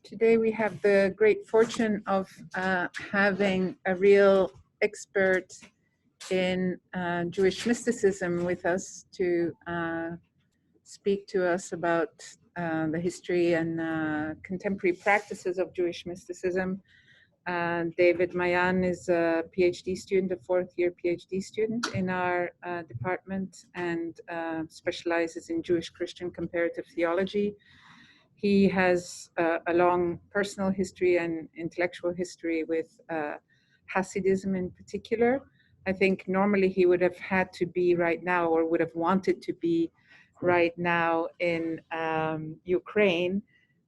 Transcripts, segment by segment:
Today we have the great fortune of having a real expert in Jewish mysticism with us to speak to us about the history and contemporary practices of Jewish mysticism. David Maayan is a Ph.D. student, a fourth-year Ph.D. student in our department, and specializes in Jewish Christian comparative theology. He has a long personal history and intellectual history with Hasidism in particular. I think normally he would have had to be right now, or would have wanted to be right now in Ukraine,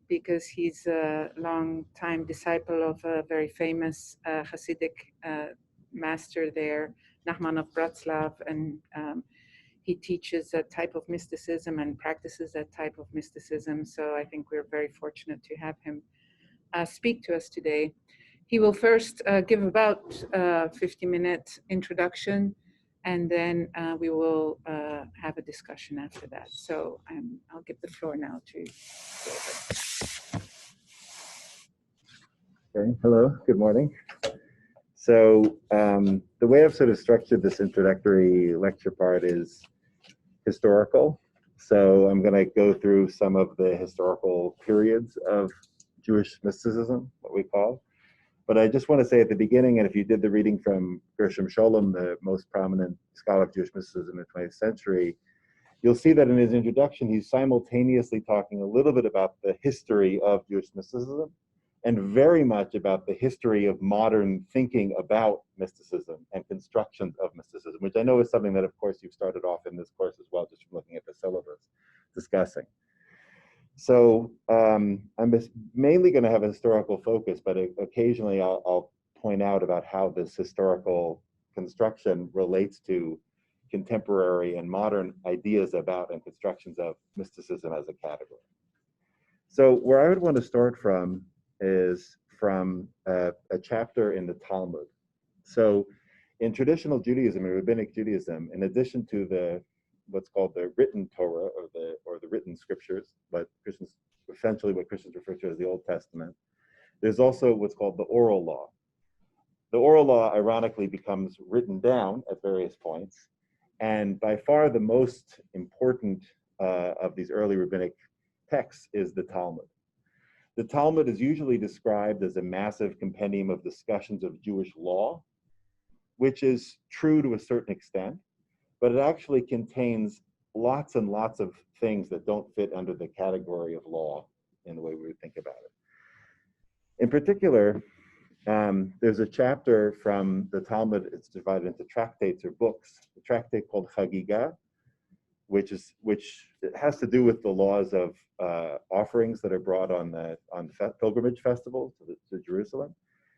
because he's a long-time disciple of a very famous Hasidic master there, Nachman of Bratslav, and he teaches a type of mysticism and practices that type of mysticism. So I think we're very fortunate to have him speak to us today. He will first give about a 50-minute introduction, and then we will have a discussion after that. So I'll give the floor now to David. Okay, hello, good morning. So the way I've sort of structured this introductory lecture part is historical. So I'm going to go through some of the historical periods of Jewish mysticism, what we call. But I just want to say at the beginning, and if you did the reading from Gershom Scholem, the most prominent scholar of Jewish mysticism in the 20th century, you'll see that in his introduction, he's simultaneously talking a little bit about the history of Jewish mysticism, and very much about the history of modern thinking about mysticism and constructions of mysticism, which I know is something that, of course, you've started off in this course as well, just from looking at the syllabus, discussing. So I'm mainly going to have a historical focus, but occasionally I'll point out about how this historical construction relates to contemporary and modern ideas about and constructions of mysticism as a category. So where I would want to start from is from a chapter in the Talmud. So in traditional Judaism and rabbinic Judaism, in addition to what's called the written Torah, or the written scriptures, but Christians, essentially what Christians refer to as the Old Testament, there's also what's called the oral law. The oral law ironically becomes written down at various points, and by far the most important of these early rabbinic texts is the Talmud. The Talmud is usually described as a massive compendium of discussions of Jewish law, which is true to a certain extent, but it actually contains lots and lots of things that don't fit under the category of law in the way we would think about it. In particular, there's a chapter from the Talmud, it's divided into tractates or books, a tractate called Chagiga, which has to do with the laws of offerings that are brought on the pilgrimage festival to Jerusalem.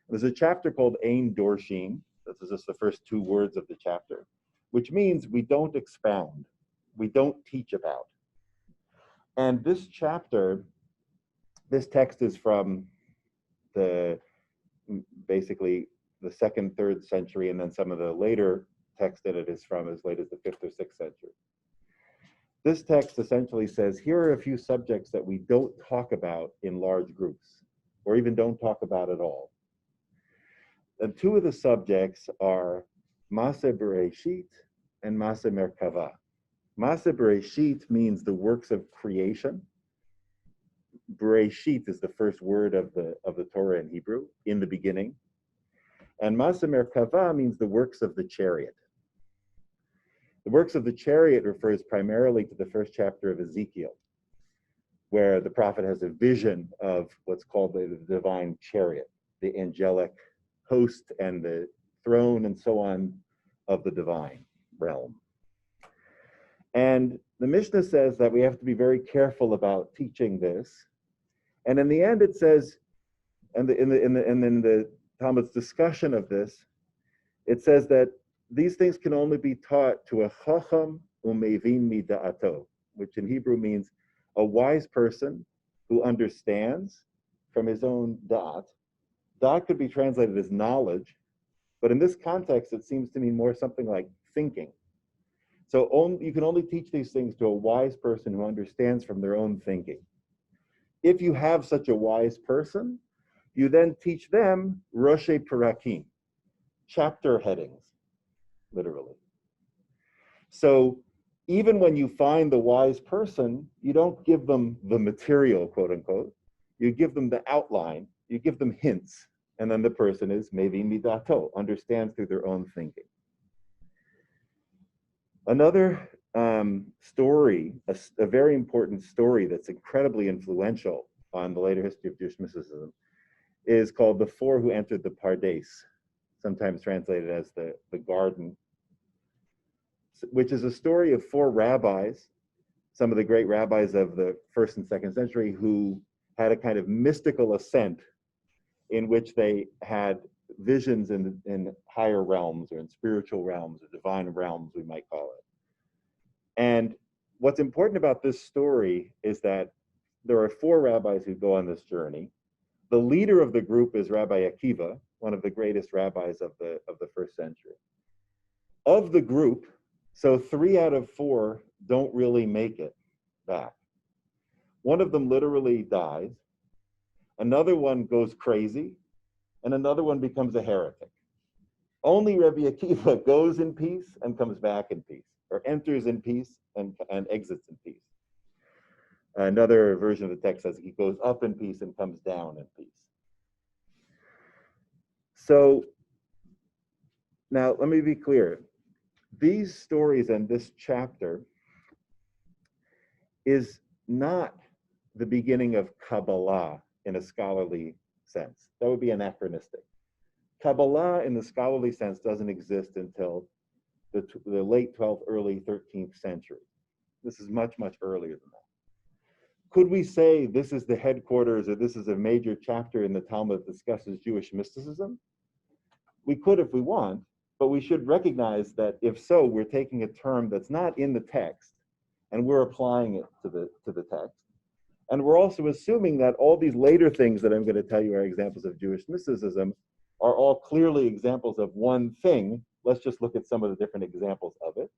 There's a chapter called Ein Dorshin. This is just the first two words of the chapter, which means we don't expound, we don't teach about. And this chapter, this text is from basically the 2nd, 3rd century, and then some of the later text that it is from as late as the 5th or 6th century. This text essentially says, here are a few subjects that we don't talk about in large groups, or even don't talk about at all. And two of the subjects are Maaseh Bereshit and Maaseh Merkava. Maaseh Bereshit means the works of creation. Bereshit is the first word of the Torah in Hebrew, in the beginning. And Maaseh Merkava means the works of the chariot. The works of the chariot refers primarily to the first chapter of Ezekiel, where the prophet has a vision of what's called the divine chariot, the angelic host and the throne and so on of the divine realm. And the Mishnah says that we have to be very careful about teaching this. And in the end, it says, and in the Talmud's discussion of this, it says that these things can only be taught to a chacham umevin mida'ato, which in Hebrew means a wise person who understands from his own da'at. Da'at could be translated as knowledge, but in this context, it seems to mean more something like thinking. So you can only teach these things to a wise person who understands from their own thinking. if you have such a wise person, you then teach them Roshe Perakim, chapter headings, literally. So even when you find the wise person, you don't give them the material, quote unquote. You give them the outline, you give them hints, and then the person is maybe midato, understands through their own thinking. Another story, a very important story that's incredibly influential on the later history of Jewish mysticism, is called The Four Who Entered the Pardes, sometimes translated as the garden, which is a story of four rabbis, some of the great rabbis of the 1st and 2nd century, who had a kind of mystical ascent in which they had visions in higher realms, or in spiritual realms, or divine realms, we might call it. And what's important about this story is that there are four rabbis who go on this journey. The leader of the group is Rabbi Akiva, one of the greatest rabbis of the 1st century. Of the group, so 3 out of 4 don't really make it back. One of them literally dies, another one goes crazy, and another one becomes a heretic. Only Rabbi Akiva goes in peace and comes back in peace, or enters in peace and exits in peace. Another version of the text says he goes up in peace and comes down in peace. So now let me be clear. These stories and this chapter is not the beginning of Kabbalah in a scholarly sense. That would be anachronistic. Kabbalah in the scholarly sense doesn't exist until the late 12th, early 13th century. This is much, much earlier than that. Could we say this is the headquarters, or this is a major chapter in the Talmud that discusses Jewish mysticism? We could if we want, but we should recognize that if so, we're taking a term that's not in the text, and we're applying it to the text. And we're also assuming that all these later things that I'm going to tell you are examples of Jewish mysticism are all clearly examples of one thing. Let's just look at some of the different examples of it.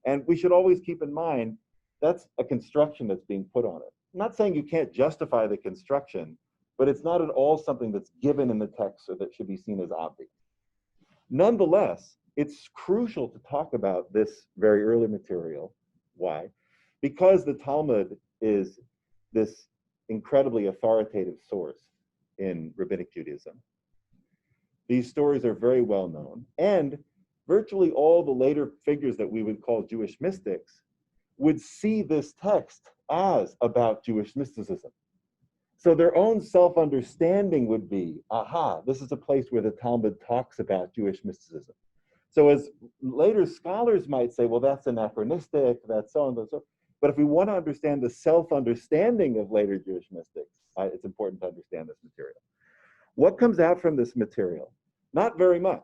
And we should always keep in mind that's a construction that's being put on it. I'm not saying you can't justify the construction, but it's not at all something that's given in the text or that should be seen as obvious. Nonetheless, it's crucial to talk about this very early material. Why? Because the Talmud is this incredibly authoritative source in Rabbinic Judaism. These stories are very well known, and virtually all the later figures that we would call Jewish mystics would see this text as about Jewish mysticism. So their own self-understanding would be, aha, this is a place where the Talmud talks about Jewish mysticism. So as later scholars might say, well, that's anachronistic, that's so and so. But if we want to understand the self-understanding of later Jewish mystics, it's important to understand this material. What comes out from this material? Not very much,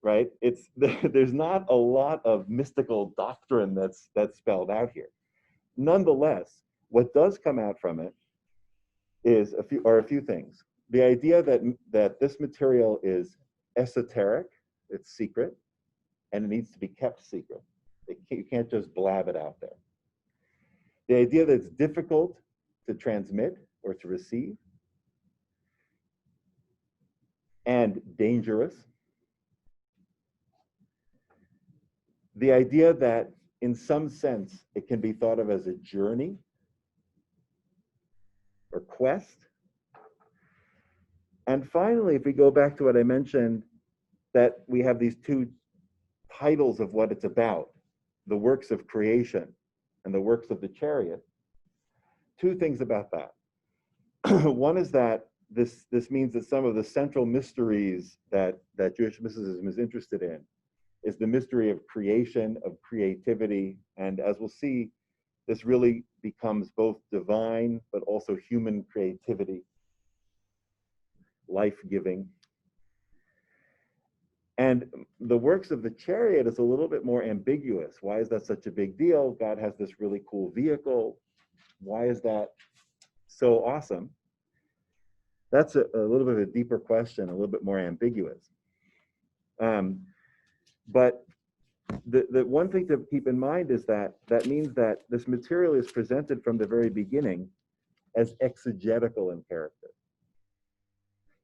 right? There's not a lot of mystical doctrine that's spelled out here. Nonetheless, what does come out from it is a few things. The idea that this material is esoteric, it's secret, and it needs to be kept secret. You can't just blab it out there. The idea that it's difficult to transmit or to receive, and dangerous. The idea that in some sense it can be thought of as a journey or quest. And finally, if we go back to what I mentioned, that we have these two titles of what it's about, the works of creation and the works of the chariot. Two things about that. One is that this means that some of the central mysteries that Jewish mysticism is interested in is the mystery of creation, of creativity, and as we'll see, this really becomes both divine but also human creativity, life-giving. And the works of the chariot is a little bit more ambiguous. Why is that such a big deal? God has this really cool vehicle. Why is that so awesome? That's a little bit of a deeper question, a little bit more ambiguous. But the one thing to keep in mind is that means that this material is presented from the very beginning as exegetical in character.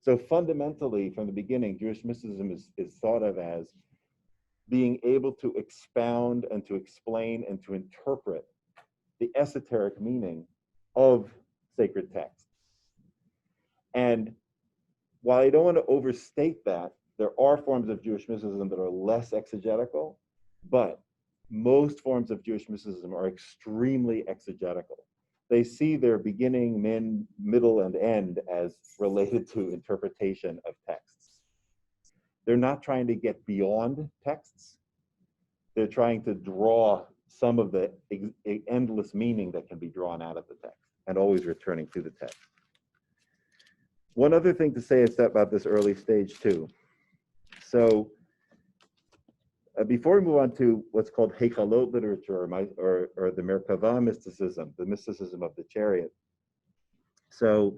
So fundamentally, from the beginning, Jewish mysticism is thought of as being able to expound and to explain and to interpret the esoteric meaning of sacred texts. And while I don't want to overstate that, there are forms of Jewish mysticism that are less exegetical, but most forms of Jewish mysticism are extremely exegetical. They see their beginning, middle, and end as related to interpretation of texts. They're not trying to get beyond texts. They're trying to draw some of the endless meaning that can be drawn out of the text, and always returning to the text. One other thing to say is about this early stage too. So before we move on to what's called Heikalot literature, or the Merkava mysticism, the mysticism of the chariot. So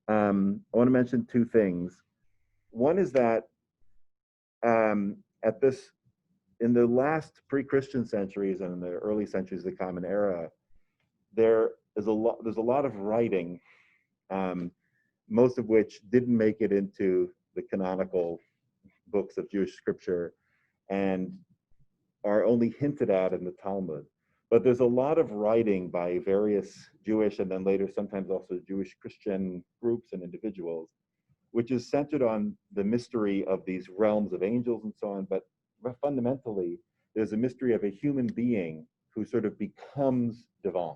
I want to mention two things. One is that in the last pre-Christian centuries and in the early centuries of the Common Era, there's a lot of writing, most of which didn't make it into the canonical books of Jewish scripture and are only hinted at in the Talmud. But there's a lot of writing by various Jewish and then later sometimes also Jewish Christian groups and individuals, which is centered on the mystery of these realms of angels and so on. But fundamentally, there's a mystery of a human being who sort of becomes divine.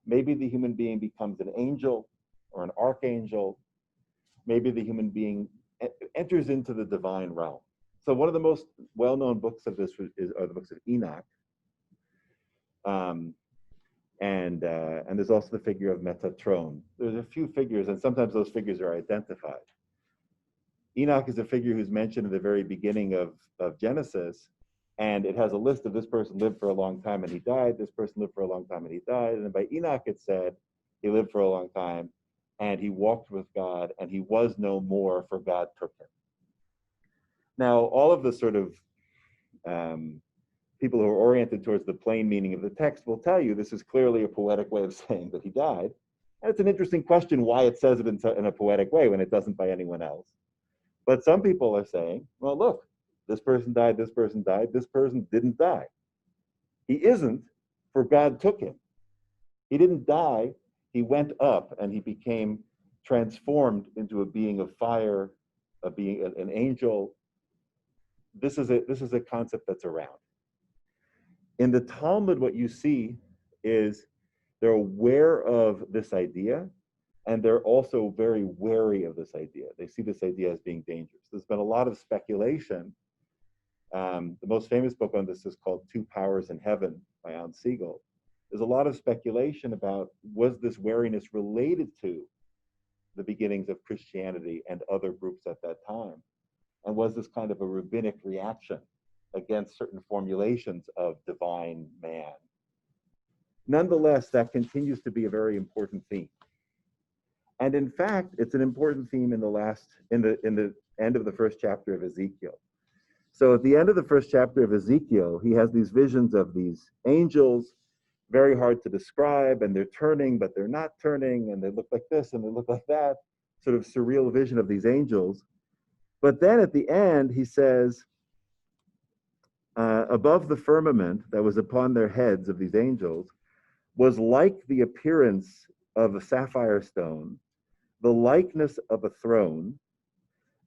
Maybe the human being becomes an angel or an archangel. Maybe the human being enters into the divine realm. So one of the most well-known books of this are the books of Enoch. And there's also the figure of Metatron. There's a few figures, and sometimes those figures are identified. Enoch is a figure who's mentioned in the very beginning of Genesis, and it has a list of this person lived for a long time and he died, this person lived for a long time and he died, and then by Enoch it said he lived for a long time and he walked with God and he was no more, for God took him. Now, all of the sort of people who are oriented towards the plain meaning of the text will tell you this is clearly a poetic way of saying that he died. And it's an interesting question why it says it in a poetic way when it doesn't by anyone else. But some people are saying, well, look, this person died, this person died, this person didn't die. He isn't, for God took him. He didn't die, he went up and he became transformed into a being of fire, a being, an angel. This is a concept that's around. In the Talmud, what you see is they're aware of this idea, and they're also very wary of this idea. They see this idea as being dangerous. There's been a lot of speculation. The most famous book on this is called Two Powers in Heaven by Hans Siegel. There's a lot of speculation about, was this wariness related to the beginnings of Christianity and other groups at that time? And was this kind of a rabbinic reaction against certain formulations of divine man? Nonetheless, that continues to be a very important theme. And in fact, it's an important theme in the end of the first chapter of Ezekiel. So at the end of the first chapter of Ezekiel, he has these visions of these angels, very hard to describe, and they're turning, but they're not turning, and they look like this and they look like that, sort of surreal vision of these angels. But then at the end, he says, above the firmament that was upon their heads of these angels was like the appearance of a sapphire stone, the likeness of a throne,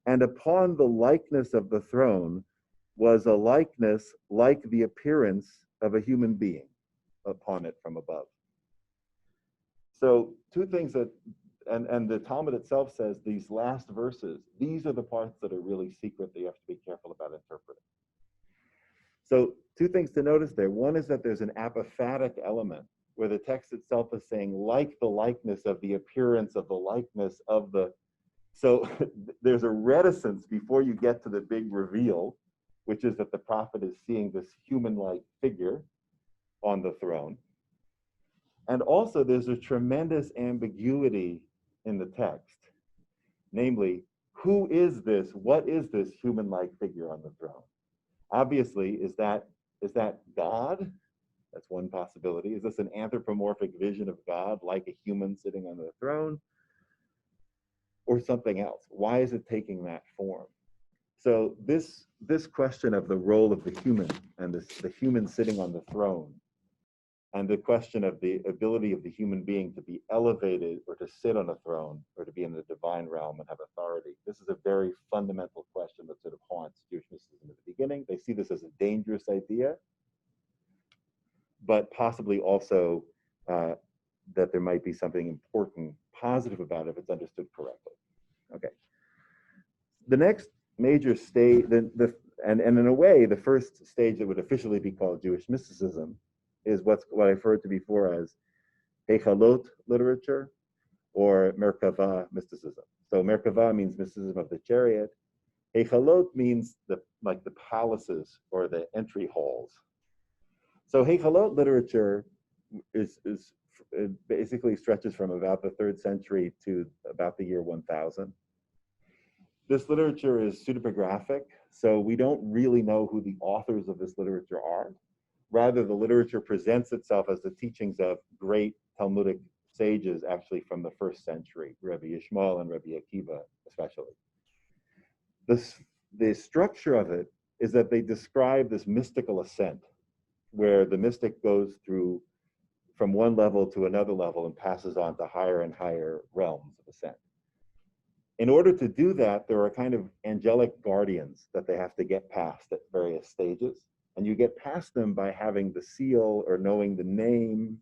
and upon the likeness of the throne was a likeness like the appearance of a human being upon it from above. So two things that, and the Talmud itself says these last verses, these are the parts that are really secret that you have to be careful about interpreting. So two things to notice there. One is that there's an apophatic element where the text itself is saying like the likeness of the appearance of the likeness of the, so there's a reticence before you get to the big reveal, which is that the prophet is seeing this human-like figure on the throne. And also there's a tremendous ambiguity in the text. Namely, who is this? What is this human-like figure on the throne? Obviously, is that God? That's one possibility. Is this an anthropomorphic vision of God, like a human sitting on the throne, or something else? Why is it taking that form? So this question of the role of the human and the human sitting on the throne, and the question of the ability of the human being to be elevated or to sit on a throne or to be in the divine realm and have authority. This is a very fundamental question that sort of haunts Jewish mysticism at the beginning. They see this as a dangerous idea, but possibly also that there might be something important, positive about it if it's understood correctly. Okay. The next major stage, and in a way, the first stage that would officially be called Jewish mysticism is what I referred to before as Hechalot literature or Merkava mysticism. So Merkava means mysticism of the chariot. Hechalot means like the palaces or the entry halls. So Hechalot literature is basically stretches from about the 3rd century to about the year 1000. This literature is pseudepigraphic, so we don't really know who the authors of this literature are. Rather, the literature presents itself as the teachings of great Talmudic sages, actually from the 1st century, Rabbi Yishmael and Rabbi Akiva especially. The structure of it is that they describe this mystical ascent, where the mystic goes through from one level to another level and passes on to higher and higher realms of ascent. In order to do that, there are kind of angelic guardians that they have to get past at various stages. And you get past them by having the seal or knowing the name.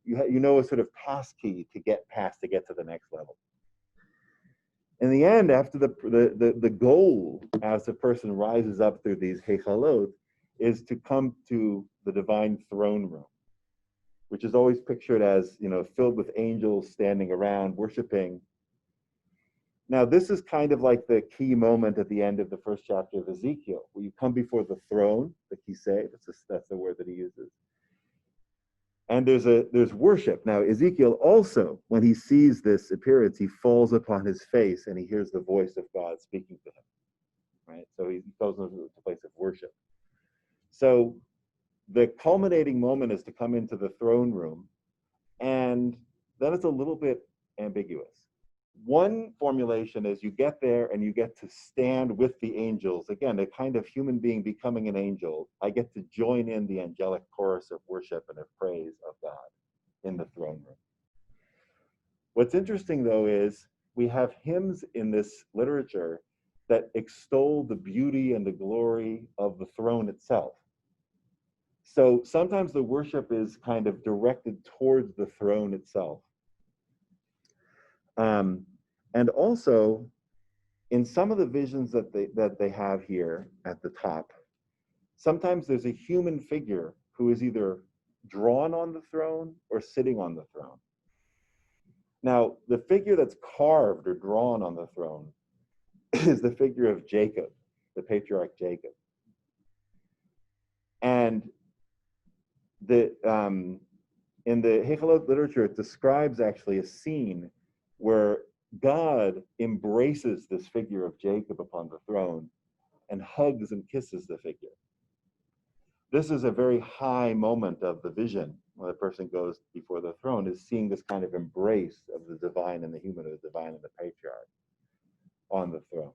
You know a sort of passkey to get past, to get to the next level. In the end, after the goal as a person rises up through these hechalot is to come to the divine throne room, which is always pictured as, filled with angels standing around worshiping. Now, this is kind of like the key moment at the end of the 1st chapter of Ezekiel, where you come before the throne, the kiseh, that's the word that he uses. And there's worship. Now, Ezekiel also, when he sees this appearance, he falls upon his face and he hears the voice of God speaking to him, right? So he goes into a place of worship. So the culminating moment is to come into the throne room, and then it's a little bit ambiguous. One formulation is you get there and you get to stand with the angels. Again, a kind of human being becoming an angel. I get to join in the angelic chorus of worship and of praise of God in the throne room. What's interesting, though, is we have hymns in this literature that extol the beauty and the glory of the throne itself. So sometimes the worship is kind of directed towards the throne itself. And also, in some of the visions that they have here at the top, sometimes there's a human figure who is either drawn on the throne or sitting on the throne. Now, the figure that's carved or drawn on the throne is the figure of Jacob, the patriarch Jacob. And in the Hechalot literature, it describes actually a scene where God embraces this figure of Jacob upon the throne and hugs and kisses the figure. This is a very high moment of the vision when a person goes before the throne, is seeing this kind of embrace of the divine and the human, or the divine and the patriarch on the throne.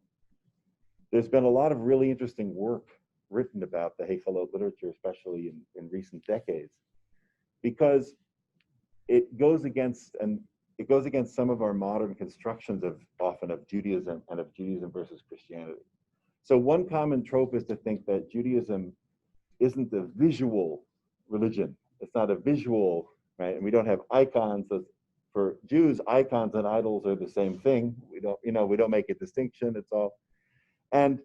There's been a lot of really interesting work written about the Hechalot literature, especially in recent decades, because it goes against some of our modern constructions of Judaism and of Judaism versus Christianity. So one common trope is to think that Judaism isn't a visual religion. It's not a visual, right? And we don't have icons. So for Jews, icons and idols are the same thing. We don't make a distinction. It's all, and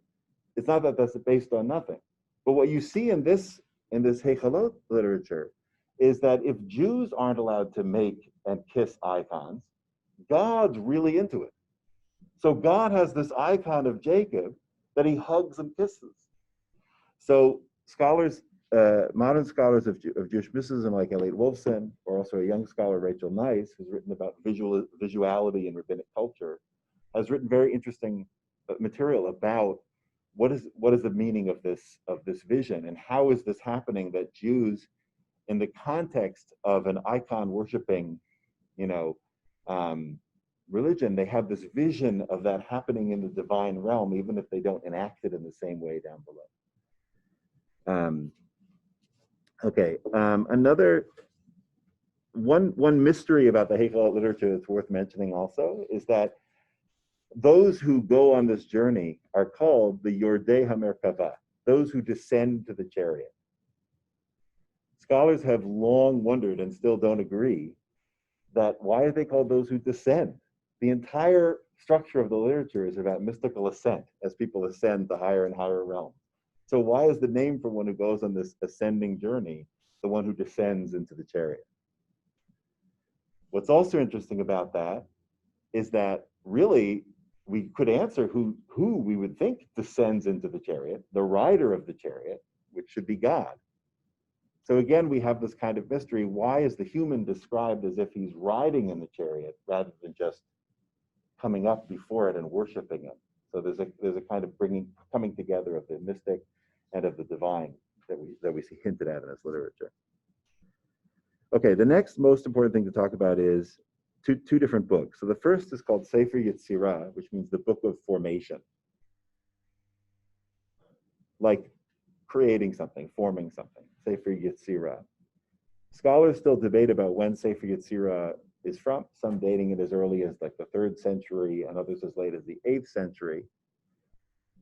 it's not that that's based on nothing. But what you see in this Hechalot literature is that if Jews aren't allowed to make and kiss icons, God's really into it. So God has this icon of Jacob that he hugs and kisses. So scholars, modern scholars of Jewish mysticism, like Elliot Wolfson, or also a young scholar, Rachel Nice, who's written about visuality in rabbinic culture, has written very interesting material about what is the meaning of this vision, and how is this happening that Jews in the context of an icon worshiping, you know, religion, they have this vision of that happening in the divine realm, even if they don't enact it in the same way down below. Another one mystery about the Hegel literature that's worth mentioning also is that those who go on this journey are called the Yordei HaMerkava, those who descend to the chariot. Scholars have long wondered and still don't agree that why are they called those who descend? The entire structure of the literature is about mystical ascent as people ascend to higher and higher realms. So why is the name for one who goes on this ascending journey the one who descends into the chariot? What's also interesting about that is that really we could answer who we would think descends into the chariot, the rider of the chariot, which should be God. So again, we have this kind of mystery. Why is the human described as if he's riding in the chariot rather than just coming up before it and worshiping him? So there's a kind of coming together of the mystic and of the divine that we see hinted at in this literature. Okay, the next most important thing to talk about is two different books. So the first is called Sefer Yetzirah, which means the book of formation. Like creating something, forming something, Sefer Yetzirah. Scholars still debate about when Sefer Yetzirah is from, some dating it as early as like the 3rd century and others as late as the 8th century.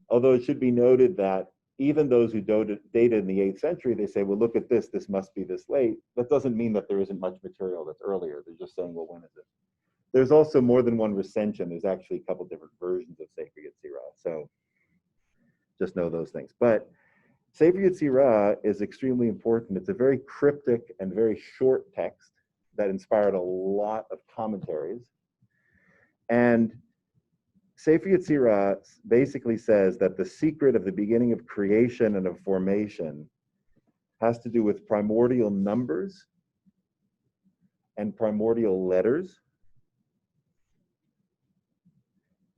Although it should be noted that even those who dated in the 8th century, they say, well, look at this must be this late. That doesn't mean that there isn't much material that's earlier. They're just saying, well, when is it? There's also more than one recension. There's actually a couple different versions of Sefer Yetzirah. So just know those things. But Sefer Yetzirah is extremely important. It's a very cryptic and very short text that inspired a lot of commentaries. And Sefer Yetzirah basically says that the secret of the beginning of creation and of formation has to do with primordial numbers and primordial letters.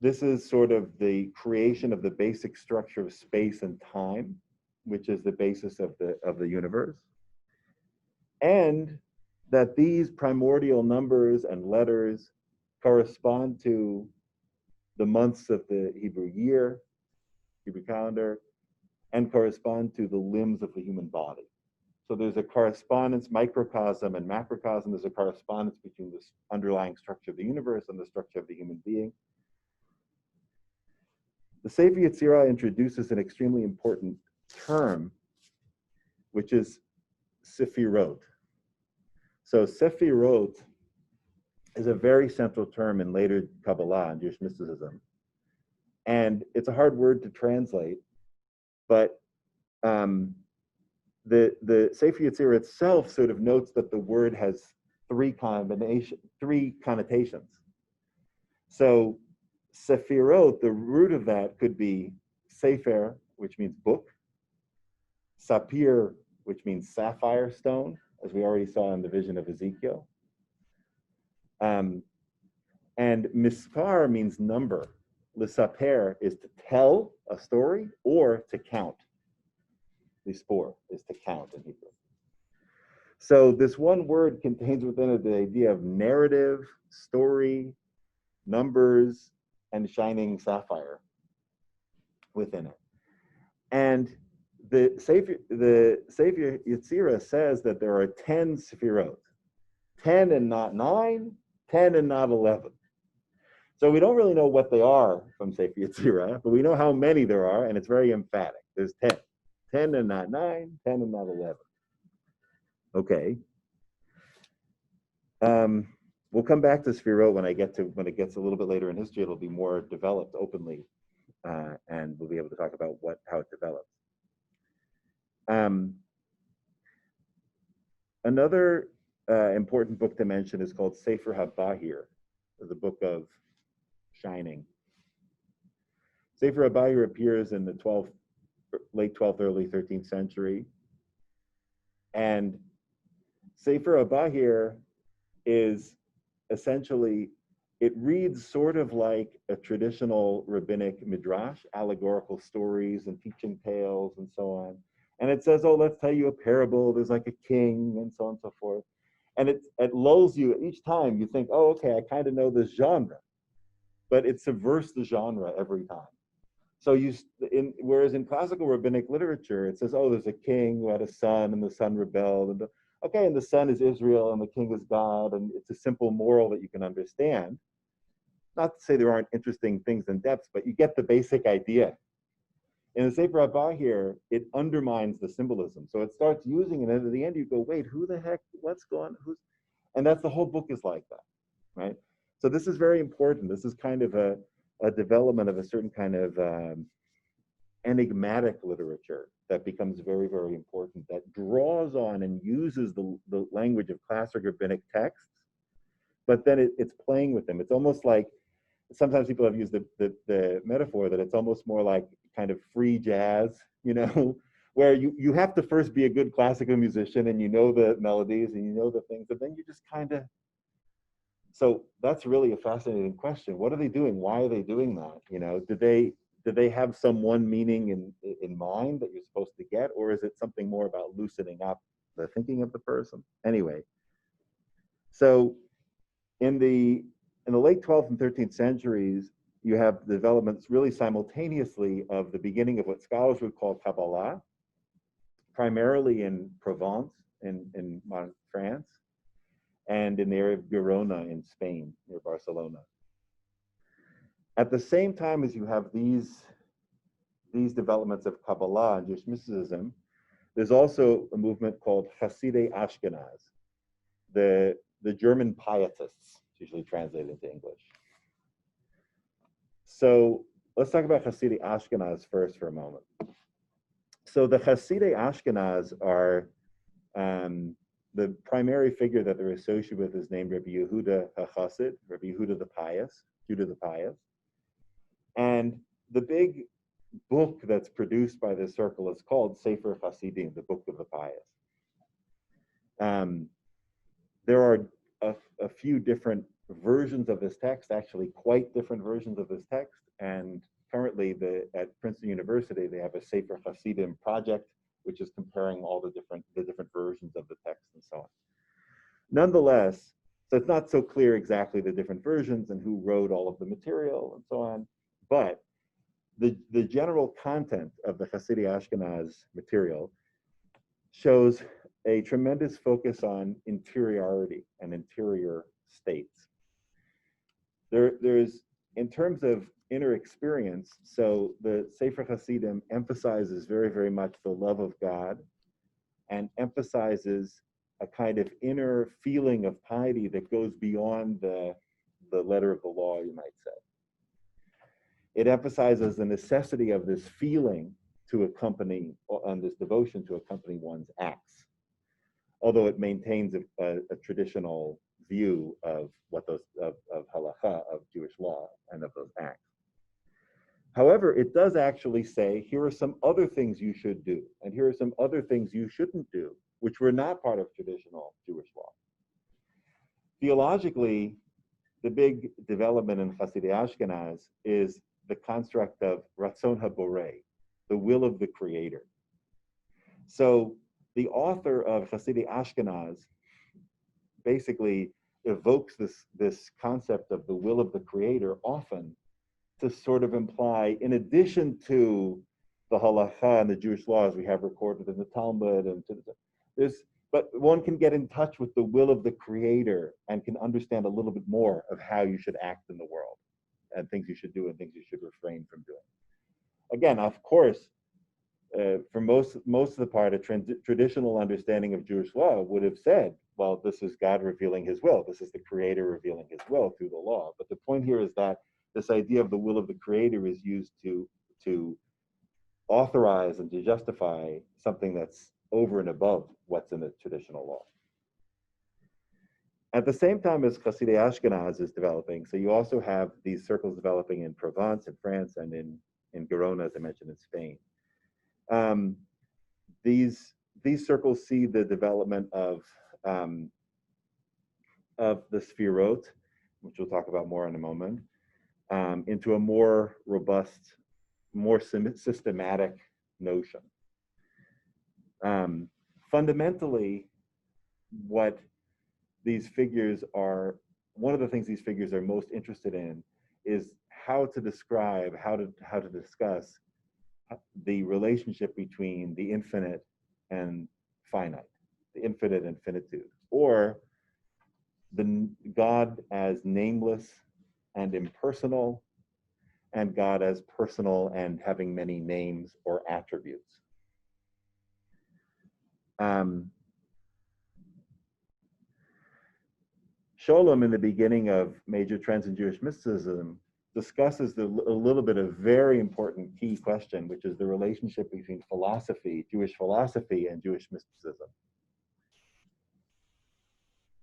This is sort of the creation of the basic structure of space and time, which is the basis of the universe. And that these primordial numbers and letters correspond to the months of the Hebrew year, Hebrew calendar, and correspond to the limbs of the human body. So there's a correspondence, microcosm and macrocosm. There's a correspondence between this underlying structure of the universe and the structure of the human being. The Sefer Yetzirah introduces an extremely important term, which is Sefirot. So Sefirot is a very central term in later Kabbalah and Jewish mysticism. And it's a hard word to translate, but the Sefer Yetzirah itself sort of notes that the word has three connotations. So Sefirot, the root of that could be Sefer, which means book, Sapir, which means sapphire stone, as we already saw in the vision of Ezekiel. And mispar means number. L'saper is to tell a story or to count. Lispor is to count in Hebrew. So this one word contains within it the idea of narrative, story, numbers, and shining sapphire within it. And the Sefer Yetzirah says that there are 10 Sefirot, 10 and not 9, 10 and not 11. So we don't really know what they are from Sefer Yetzirah, but we know how many there are, and it's very emphatic. There's 10. 10 and not 9, 10 and not 11. Okay. We'll come back to Sefirot when it gets a little bit later in history. It'll be more developed openly, and we'll be able to talk about how it develops. Another important book to mention is called Sefer HaBahir, the book of shining. Sefer HaBahir appears in the late 12th, early 13th century. And Sefer HaBahir is essentially, it reads sort of like a traditional rabbinic midrash, allegorical stories and teaching tales and so on. And it says, oh, let's tell you a parable. There's like a king and so on and so forth. And it lulls you each time. You think, oh, okay, I kind of know this genre, but it subverts the genre every time. So whereas in classical rabbinic literature, it says, oh, there's a king who had a son and the son rebelled. And okay, and the son is Israel and the king is God. And it's a simple moral that you can understand. Not to say there aren't interesting things in depth, but you get the basic idea. In the Sefer Abba here, it undermines the symbolism. So it starts using it, and at the end you go, wait, who the heck, what's going on? And that's the whole book is like that, right? So this is very important. This is kind of a development of a certain kind of enigmatic literature that becomes very, very important, that draws on and uses the language of classic rabbinic texts, but then it's playing with them. It's almost like, sometimes people have used the metaphor that it's almost more like kind of free jazz, where you have to first be a good classical musician and you know the melodies and you know the things, but then you just kind of, so that's really a fascinating question. What are they doing? Why are they doing that? Do they have some one meaning in mind that you're supposed to get, or is it something more about loosening up the thinking of the person? Anyway, so in the late 12th and 13th centuries, you have developments really simultaneously of the beginning of what scholars would call Kabbalah, primarily in Provence, in modern France, and in the area of Girona in Spain, near Barcelona. At the same time as you have these developments of Kabbalah and Jewish mysticism, there's also a movement called Hasidei Ashkenaz, the German pietists, usually translated into English. So let's talk about Hasidei Ashkenaz first for a moment. So the Hasidei Ashkenaz are, the primary figure that they're associated with is named Rabbi Yehuda HaChassid, Rabbi Yehuda the Pious, Judah the Pious. And the big book that's produced by this circle is called Sefer Hasidim, the Book of the Pious. There are a few different versions of this text, actually quite different versions of this text. And currently at Princeton University, they have a Sefer Hasidim project, which is comparing all the different versions of the text and so on. Nonetheless, so it's not so clear exactly the different versions and who wrote all of the material and so on, but the general content of the Hasidei Ashkenaz material shows a tremendous focus on interiority and interior states. There's, in terms of inner experience, so the Sefer Hasidim emphasizes very, very much the love of God and emphasizes a kind of inner feeling of piety that goes beyond the letter of the law, you might say. It emphasizes the necessity of this feeling to accompany, and this devotion to accompany one's acts, although it maintains a traditional view of what those of halakha, of Jewish law, and of those acts. However, it does actually say, here are some other things you should do, and here are some other things you shouldn't do, which were not part of traditional Jewish law. Theologically, the big development in Hasidei Ashkenaz is the construct of Ratzon HaBorei, the will of the Creator. So the author of Hasidei Ashkenaz basically evokes this concept of the will of the Creator often to sort of imply, in addition to the halakha and the Jewish laws we have recorded in the Talmud, and but one can get in touch with the will of the Creator and can understand a little bit more of how you should act in the world and things you should do and things you should refrain from doing. Again, of course, for most of the part, a traditional understanding of Jewish law would have said, well, this is God revealing his will. This is the Creator revealing his will through the law. But the point here is that this idea of the will of the Creator is used to authorize and to justify something that's over and above what's in the traditional law. At the same time as Hasidei Ashkenaz is developing, so you also have these circles developing in Provence, in France, and in Girona, as I mentioned, in Spain. These circles see the development of the Sfirot, which we'll talk about more in a moment, into a more robust, more systematic notion. Fundamentally, what these figures are, one of the things these figures are most interested in is how to describe, how to discuss the relationship between the infinite and finite, the infinite and finitude, or the God as nameless and impersonal, and God as personal and having many names or attributes. Sholem, in the beginning of Major Trends in Jewish Mysticism, discusses a little bit of very important key question, which is the relationship between philosophy, Jewish philosophy, and Jewish mysticism.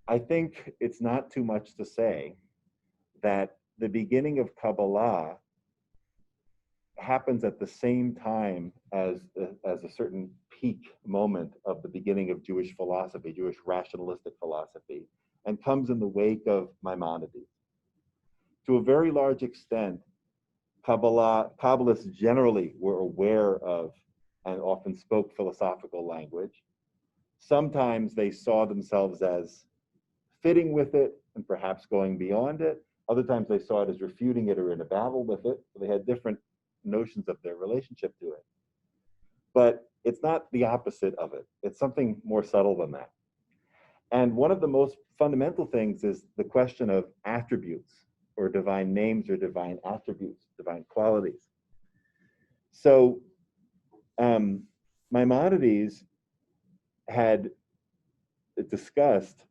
I think it's not too much to say that the beginning of Kabbalah happens at the same time as a certain peak moment of the beginning of Jewish philosophy, Jewish rationalistic philosophy, and comes in the wake of Maimonides. To a very large extent, Kabbalists generally were aware of and often spoke philosophical language. Sometimes they saw themselves as fitting with it and perhaps going beyond it. Other times they saw it as refuting it or in a battle with it. So they had different notions of their relationship to it. But it's not the opposite of it. It's something more subtle than that. And one of the most fundamental things is the question of attributes, or divine names, or divine attributes, divine qualities. So Maimonides had discussed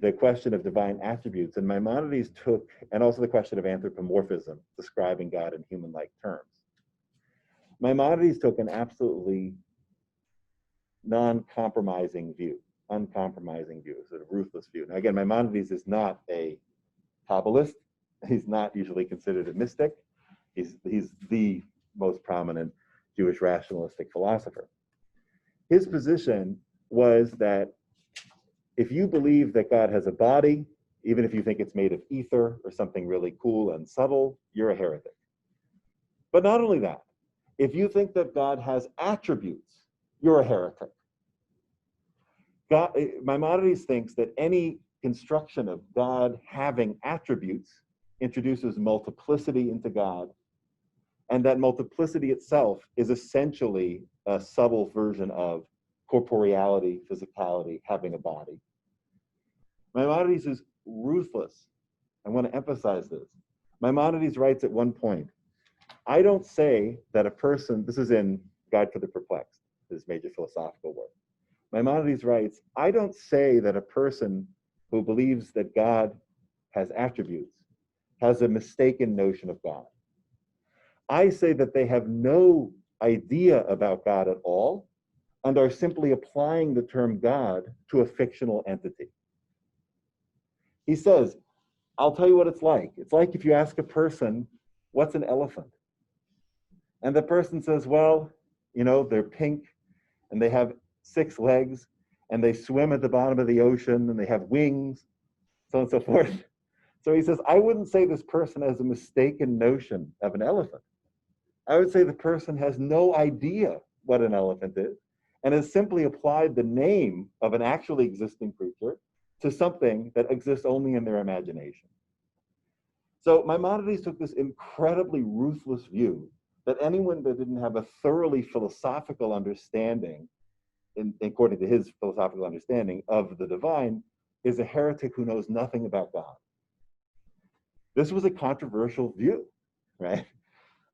the question of divine attributes, and Maimonides took, and also the question of anthropomorphism, describing God in human-like terms. Maimonides took an absolutely uncompromising view, sort of ruthless view. Now again, Maimonides is not a Kabbalist. He's not usually considered a mystic. He's the most prominent Jewish rationalistic philosopher. His position was that if you believe that God has a body, even if you think it's made of ether or something really cool and subtle, you're a heretic. But not only that, if you think that God has attributes, you're a heretic. Maimonides thinks that any construction of God having attributes introduces multiplicity into God, and that multiplicity itself is essentially a subtle version of corporeality, physicality, having a body. Maimonides is ruthless. I want to emphasize this. Maimonides writes at one point, I don't say that a person, this is in Guide for the Perplexed, his major philosophical work. Maimonides writes, I don't say that a person who believes that God has attributes has a mistaken notion of God. I say that they have no idea about God at all and are simply applying the term God to a fictional entity. He says, I'll tell you what it's like. It's like if you ask a person, what's an elephant? And the person says, well, you know, they're pink and they have 6 legs and they swim at the bottom of the ocean and they have wings, so on and so forth. So he says, I wouldn't say this person has a mistaken notion of an elephant. I would say the person has no idea what an elephant is and has simply applied the name of an actually existing creature to something that exists only in their imagination. So Maimonides took this incredibly ruthless view that anyone that didn't have a thoroughly philosophical understanding, according to his philosophical understanding of the divine, is a heretic who knows nothing about God. This was a controversial view, right?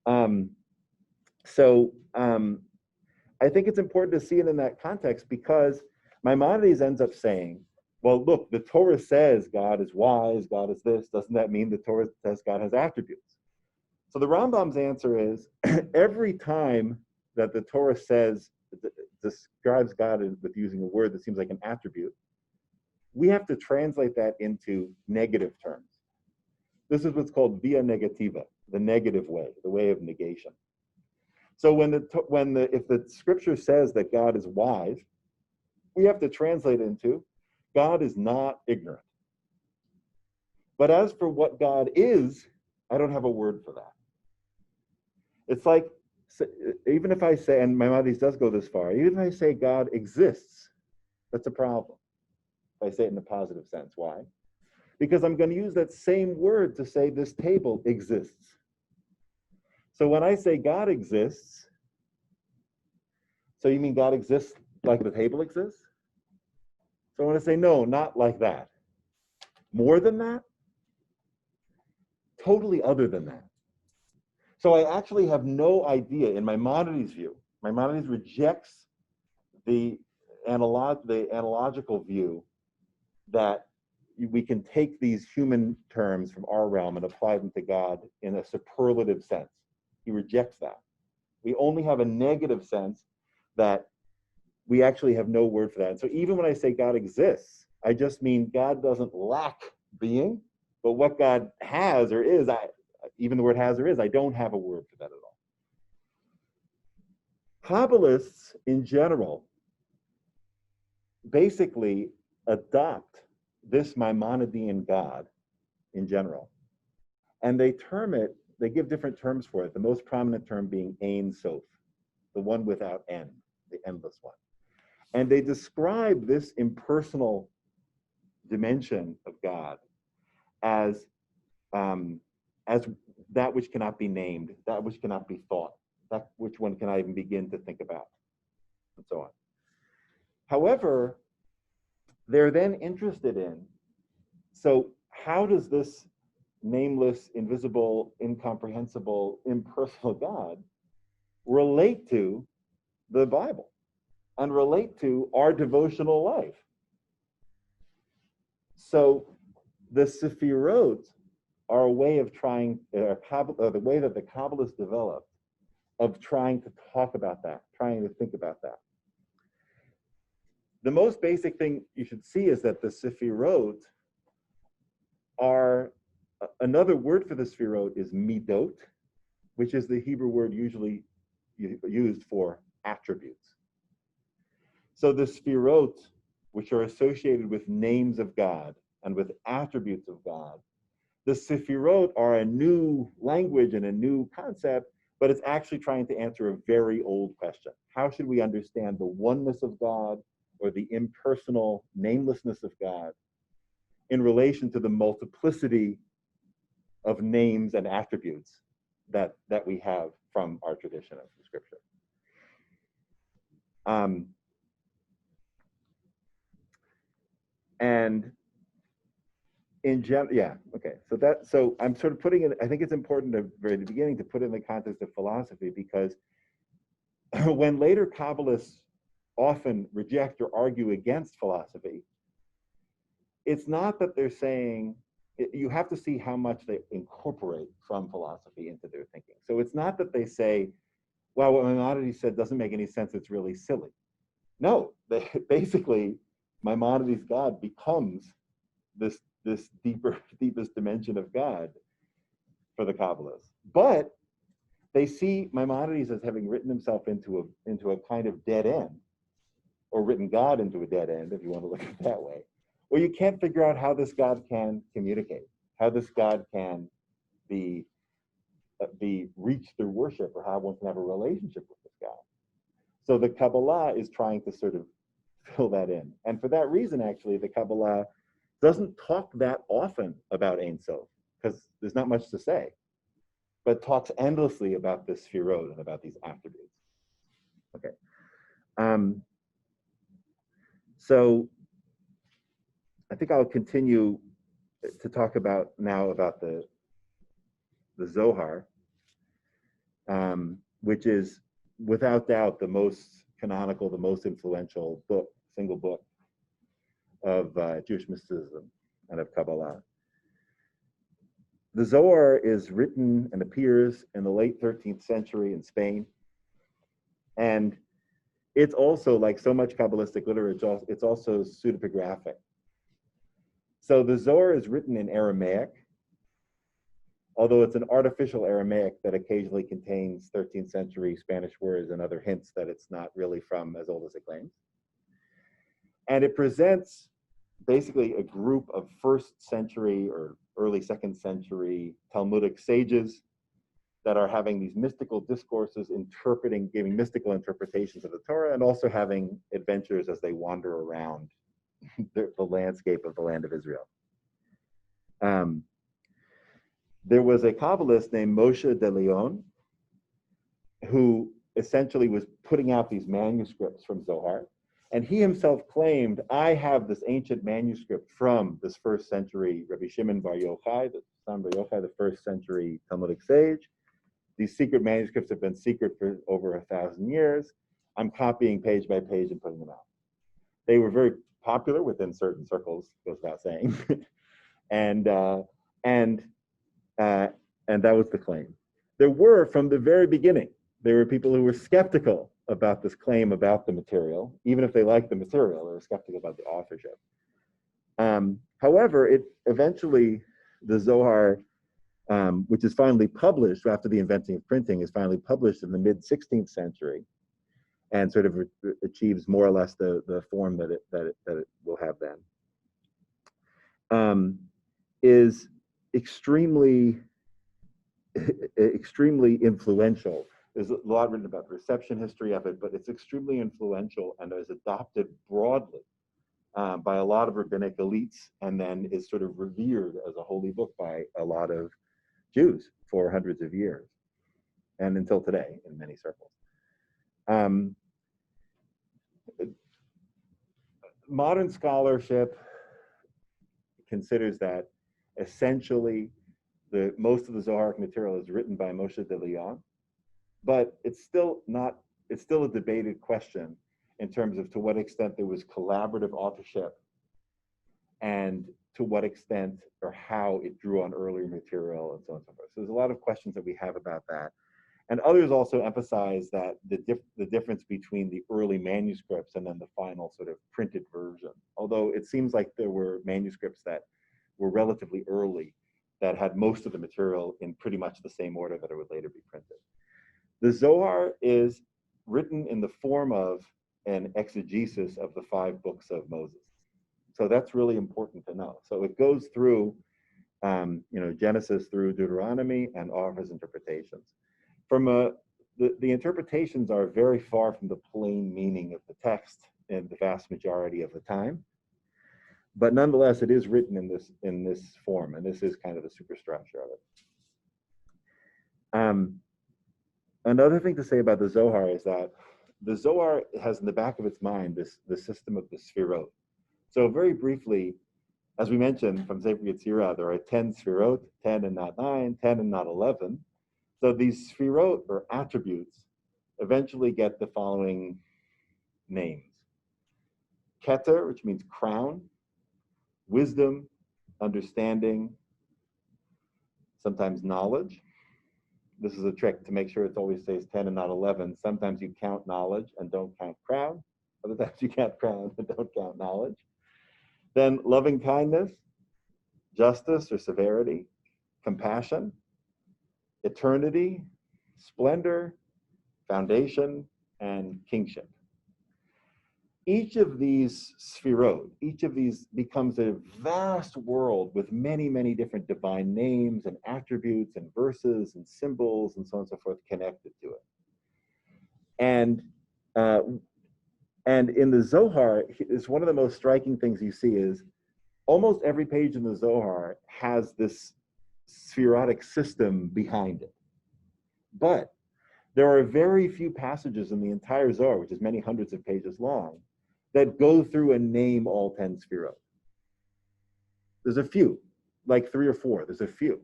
I think it's important to see it in that context, because Maimonides ends up saying, well, look, the Torah says God is wise, God is this. Doesn't that mean the Torah says God has attributes? So the Rambam's answer is, every time that the Torah describes God with using a word that seems like an attribute, we have to translate that into negative terms. This is what's called via negativa, the negative way, the way of negation. So if the scripture says that God is wise, we have to translate it into God is not ignorant. But as for what God is, I don't have a word for that. It's like even if I say, and Maimonides does go this far, even if I say God exists, that's a problem. If I say it in a positive sense. Why? Because I'm going to use that same word to say this table exists. So when I say God exists, so you mean God exists like the table exists? So I want to say, no, not like that. More than that? Totally other than that. So I actually have no idea in Maimonides' view. Maimonides rejects the analogical view that we can take these human terms from our realm and apply them to God in a superlative sense. He rejects that. We only have a negative sense that we actually have no word for that. And so even when I say God exists, I just mean God doesn't lack being, but what God has or is, even the word has or is, I don't have a word for that at all. Kabbalists in general basically adopt this Maimonidean God in general, and they give different terms for it, the most prominent term being Ein Sof, the one without end, the endless one. And they describe this impersonal dimension of God as that which cannot be named, that which cannot be thought, that which one cannot even begin to think about, and so on. However, they're then interested in, so how does this nameless, invisible, incomprehensible, impersonal God relate to the Bible and relate to our devotional life? So the Sefirot are a way of trying, the way that the Kabbalists developed, of trying to talk about that, trying to think about that. The most basic thing you should see is that the Sefirot are, another word for the Sefirot is midot, which is the Hebrew word usually used for attributes. So the Sefirot, which are associated with names of God and with attributes of God, the Sefirot are a new language and a new concept, but it's actually trying to answer a very old question. How should we understand the oneness of God or the impersonal namelessness of God in relation to the multiplicity of names and attributes that we have from our tradition of the scripture? And in general, yeah, okay. So I'm sort of putting it, I think it's important at the very beginning to put it in the context of philosophy, because when later Kabbalists often reject or argue against philosophy, it's not that they're saying, you have to see how much they incorporate from philosophy into their thinking. So it's not that they say, well, what Maimonides said doesn't make any sense, it's really silly. No, basically, Maimonides' God becomes this deepest dimension of God for the Kabbalists. But they see Maimonides as having written himself into a kind of dead end, or written God into a dead end, if you want to look at it that way, where you can't figure out how this God can communicate, how this God can be reached through worship, or how one can have a relationship with this God. So the Kabbalah is trying to sort of fill that in. And for that reason, actually, the Kabbalah doesn't talk that often about Ein Sof, because there's not much to say, but talks endlessly about this Sefirot and about these attributes. Okay. So I think I'll continue to talk about the Zohar, which is without doubt the most canonical, the most influential single book of Jewish mysticism and of Kabbalah. The Zohar is written and appears in the late 13th century in Spain. And it's also, like so much Kabbalistic literature, it's also pseudepigraphic. So the Zohar is written in Aramaic, although it's an artificial Aramaic that occasionally contains 13th century Spanish words and other hints that it's not really from as old as it claims. And it presents basically a group of 1st century or early 2nd century Talmudic sages that are having these mystical discourses, giving mystical interpretations of the Torah, and also having adventures as they wander around the landscape of the land of Israel. There was a Kabbalist named Moshe de Leon, who essentially was putting out these manuscripts from Zohar. And he himself claimed, I have this ancient manuscript from this first century Rabbi Shimon Bar Yochai, the first century Talmudic sage. These secret manuscripts have been secret for over 1,000 years. I'm copying page by page and putting them out. They were very popular within certain circles, goes without saying. and that was the claim. There were, from the very beginning, there were people who were skeptical about this claim about the material. Even if they liked the material, they were skeptical about the authorship. However, eventually, the Zohar, which is finally published after the inventing of printing, is finally published in the mid-16th century, and sort of achieves more or less the form that it will have then, is extremely influential. There's a lot written about the reception history of it, but it's extremely influential and is adopted broadly by a lot of rabbinic elites, and then is sort of revered as a holy book by a lot of Jews for hundreds of years, and until today in many circles. Modern scholarship considers that essentially most of the Zoharic material is written by Moshe de Leon, but it's still a debated question in terms of to what extent there was collaborative authorship, and to what extent or how it drew on earlier material, and so on and so forth. So there's a lot of questions that we have about that. And others also emphasize that the difference between the early manuscripts and then the final sort of printed version, although it seems like there were manuscripts that were relatively early that had most of the material in pretty much the same order that it would later be printed. The Zohar is written in the form of an exegesis of the 5 books of Moses. So that's really important to know. So it goes through, Genesis through Deuteronomy and offers interpretations. The interpretations are very far from the plain meaning of the text in the vast majority of the time, but nonetheless, it is written in this form, and this is kind of the superstructure of it. Another thing to say about the Zohar is that the Zohar has in the back of its mind the system of the Sfirot. So very briefly, as we mentioned from Sefer Yetzirah, there are 10 Sfirot, 10 and not 9, 10 and not 11. So these Sfirot, or attributes, eventually get the following names. Keter, which means crown, wisdom, understanding, sometimes knowledge. This is a trick to make sure it always says 10 and not 11. Sometimes you count knowledge and don't count crown. Other times you count crown and don't count knowledge. Then loving kindness, justice or severity, compassion, eternity, splendor, foundation, and kingship. Each of these sfirot, each of these becomes a vast world with many, many different divine names and attributes and verses and symbols and so on and so forth connected to it. And in the Zohar, it's one of the most striking things you see is almost every page in the Zohar has this spherotic system behind it. But there are very few passages in the entire Zohar, which is many hundreds of pages long, that go through and name all 10 sfirot. There's a few, like 3 or 4, there's a few.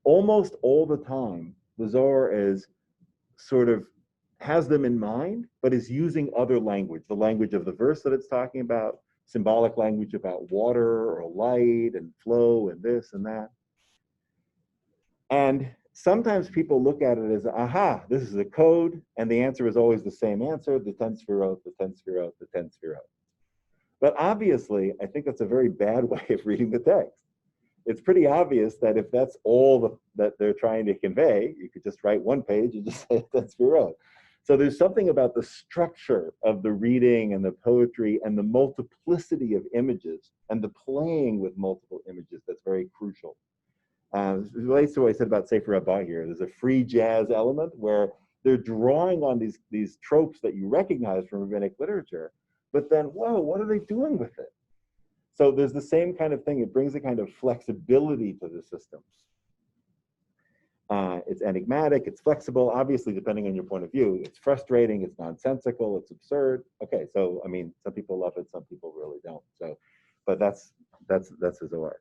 Almost all the time, the Zohar is sort of has them in mind, but is using other language, the language of the verse that it's talking about, symbolic language about water or light and flow and this and that. And sometimes people look at it as, aha, this is a code, and the answer is always the same answer, the 10 sfirot, the 10 sfirot, the 10 sfirot. But obviously, I think that's a very bad way of reading the text. It's pretty obvious that if that's all that they're trying to convey, you could just write one page and just say 10 sfirot. So there's something about the structure of the reading and the poetry and the multiplicity of images and the playing with multiple images that's very crucial. It relates to what I said about Sefer Abba here. There's a free jazz element where they're drawing on these tropes that you recognize from rabbinic literature, but then, whoa, what are they doing with it? So there's the same kind of thing. It brings a kind of flexibility to the systems. It's enigmatic, it's flexible, obviously, depending on your point of view. It's frustrating, it's nonsensical, it's absurd. Okay, so, I mean, some people love it, some people really don't. So, but that's the Zohar.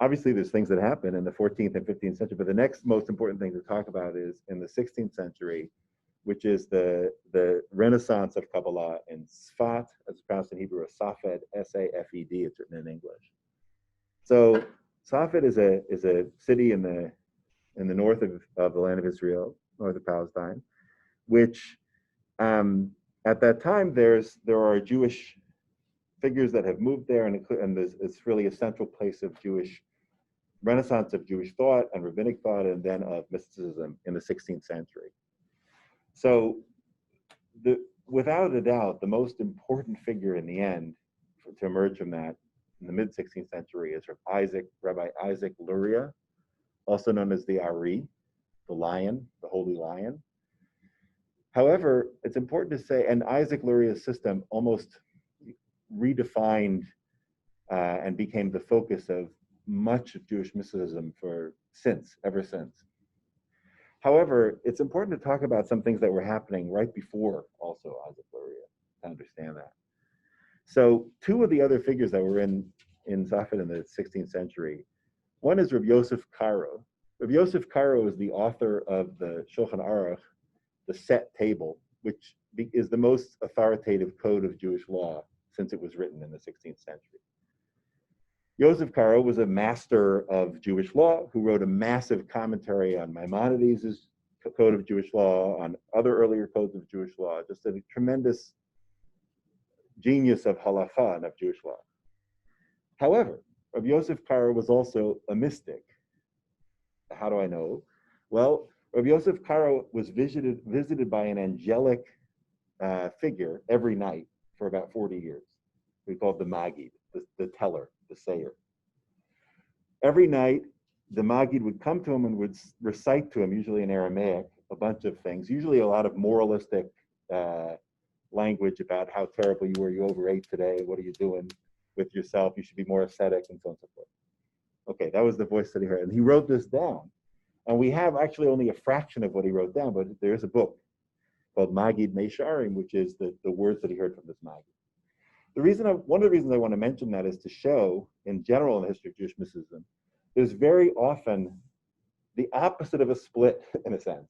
Obviously, there's things that happen in the 14th and 15th century, but the next most important thing to talk about is in the 16th century, which is the renaissance of Kabbalah in Sfat, as it's pronounced in Hebrew, Safed, S-A-F-E-D, it's written in English. So Safed is a city in the north of the land of Israel, north of Palestine, which at that time there are Jewish figures that have moved there, and it's really a central place of Jewish renaissance of Jewish thought and rabbinic thought, and then of mysticism in the 16th century. So, without a doubt, the most important figure in the end to emerge from that in the mid-16th century is Rabbi Isaac Luria, also known as the Ari, the lion, the holy lion. However, it's important to say, and Isaac Luria's system almost redefined and became the focus of much of Jewish mysticism ever since. However, it's important to talk about some things that were happening right before also Isaac Luria to understand that. So two of the other figures that were in Safed in the 16th century, one is Rabbi Yosef Karo. Rabbi Yosef Karo is the author of the Shulchan Aruch, the Set Table, which is the most authoritative code of Jewish law since it was written in the 16th century. Yosef Karo was a master of Jewish law who wrote a massive commentary on Maimonides' code of Jewish law, on other earlier codes of Jewish law, just a tremendous genius of halakha and of Jewish law. However, Rabbi Yosef Karo was also a mystic. How do I know? Well, Rabbi Yosef Karo was visited by an angelic figure every night for about 40 years. We call it the Magid, the teller, the sayer. Every night, the Magid would come to him and would recite to him, usually in Aramaic, a bunch of things, usually a lot of moralistic language about how terrible you were, you overate today, what are you doing with yourself, you should be more ascetic, and so on and so forth. Okay, that was the voice that he heard. And he wrote this down. And we have actually only a fraction of what he wrote down, but there's a book called Magid Meisharim, which is the words that he heard from this Magid. One of the reasons I want to mention that is to show, in general in the history of Jewish mysticism, there's very often the opposite of a split, in a sense,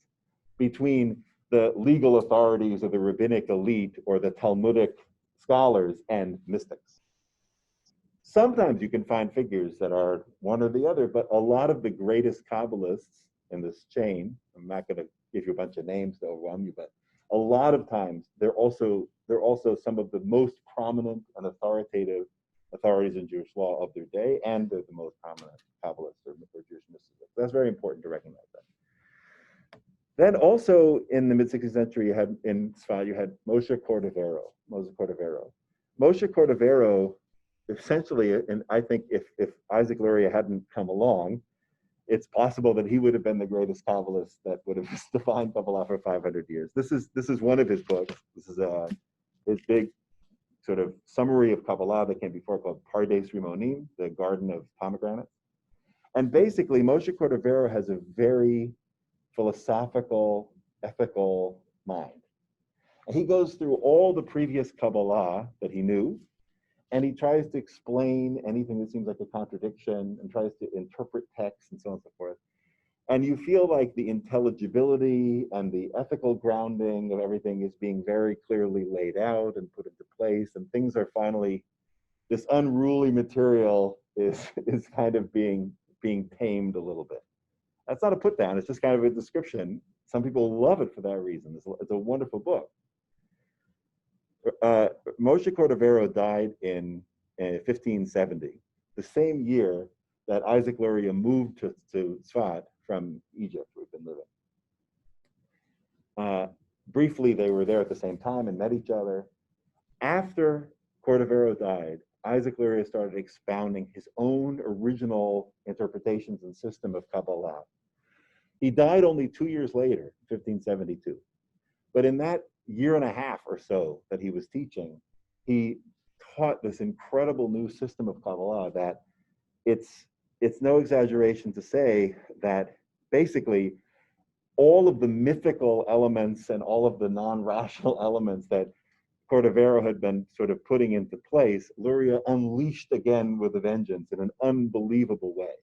between the legal authorities or the rabbinic elite or the Talmudic scholars and mystics. Sometimes you can find figures that are one or the other, but a lot of the greatest Kabbalists in this chain, I'm not going to give you a bunch of names to overwhelm you, but a lot of times they're also some of the most prominent and authoritative authorities in Jewish law of their day, and they're the most prominent Kabbalists or Jewish mystics. That's very important to recognize that. Then also in the mid-16th century, you had Moshe Cordovero. Moshe Cordovero, essentially, and I think if Isaac Luria hadn't come along, it's possible that he would have been the greatest Kabbalist that would have defined Kabbalah for 500 years. This is one of his books. This is his big sort of summary of Kabbalah that came before, called Pardes Rimonim, the Garden of Pomegranates. And basically, Moshe Cordovero has a very philosophical, ethical mind. And he goes through all the previous Kabbalah that he knew, and he tries to explain anything that seems like a contradiction and tries to interpret texts and so on and so forth. And you feel like the intelligibility and the ethical grounding of everything is being very clearly laid out and put into place, and things are finally, this unruly material is kind of being tamed a little bit. That's not a put down, it's just kind of a description. Some people love it for that reason. It's a wonderful book. Moshe Cordovero died in 1570, the same year that Isaac Luria moved to Tzfat from Egypt, where we've been living. Briefly, they were there at the same time and met each other. After Cordovero died, Isaac Luria started expounding his own original interpretations and system of Kabbalah. He died only 2 years later, 1572. But in that year and a half or so that he was teaching, he taught this incredible new system of Kabbalah that it's no exaggeration to say that basically all of the mythical elements and all of the non-rational elements that Cordovero had been sort of putting into place, Luria unleashed again with a vengeance in an unbelievable way.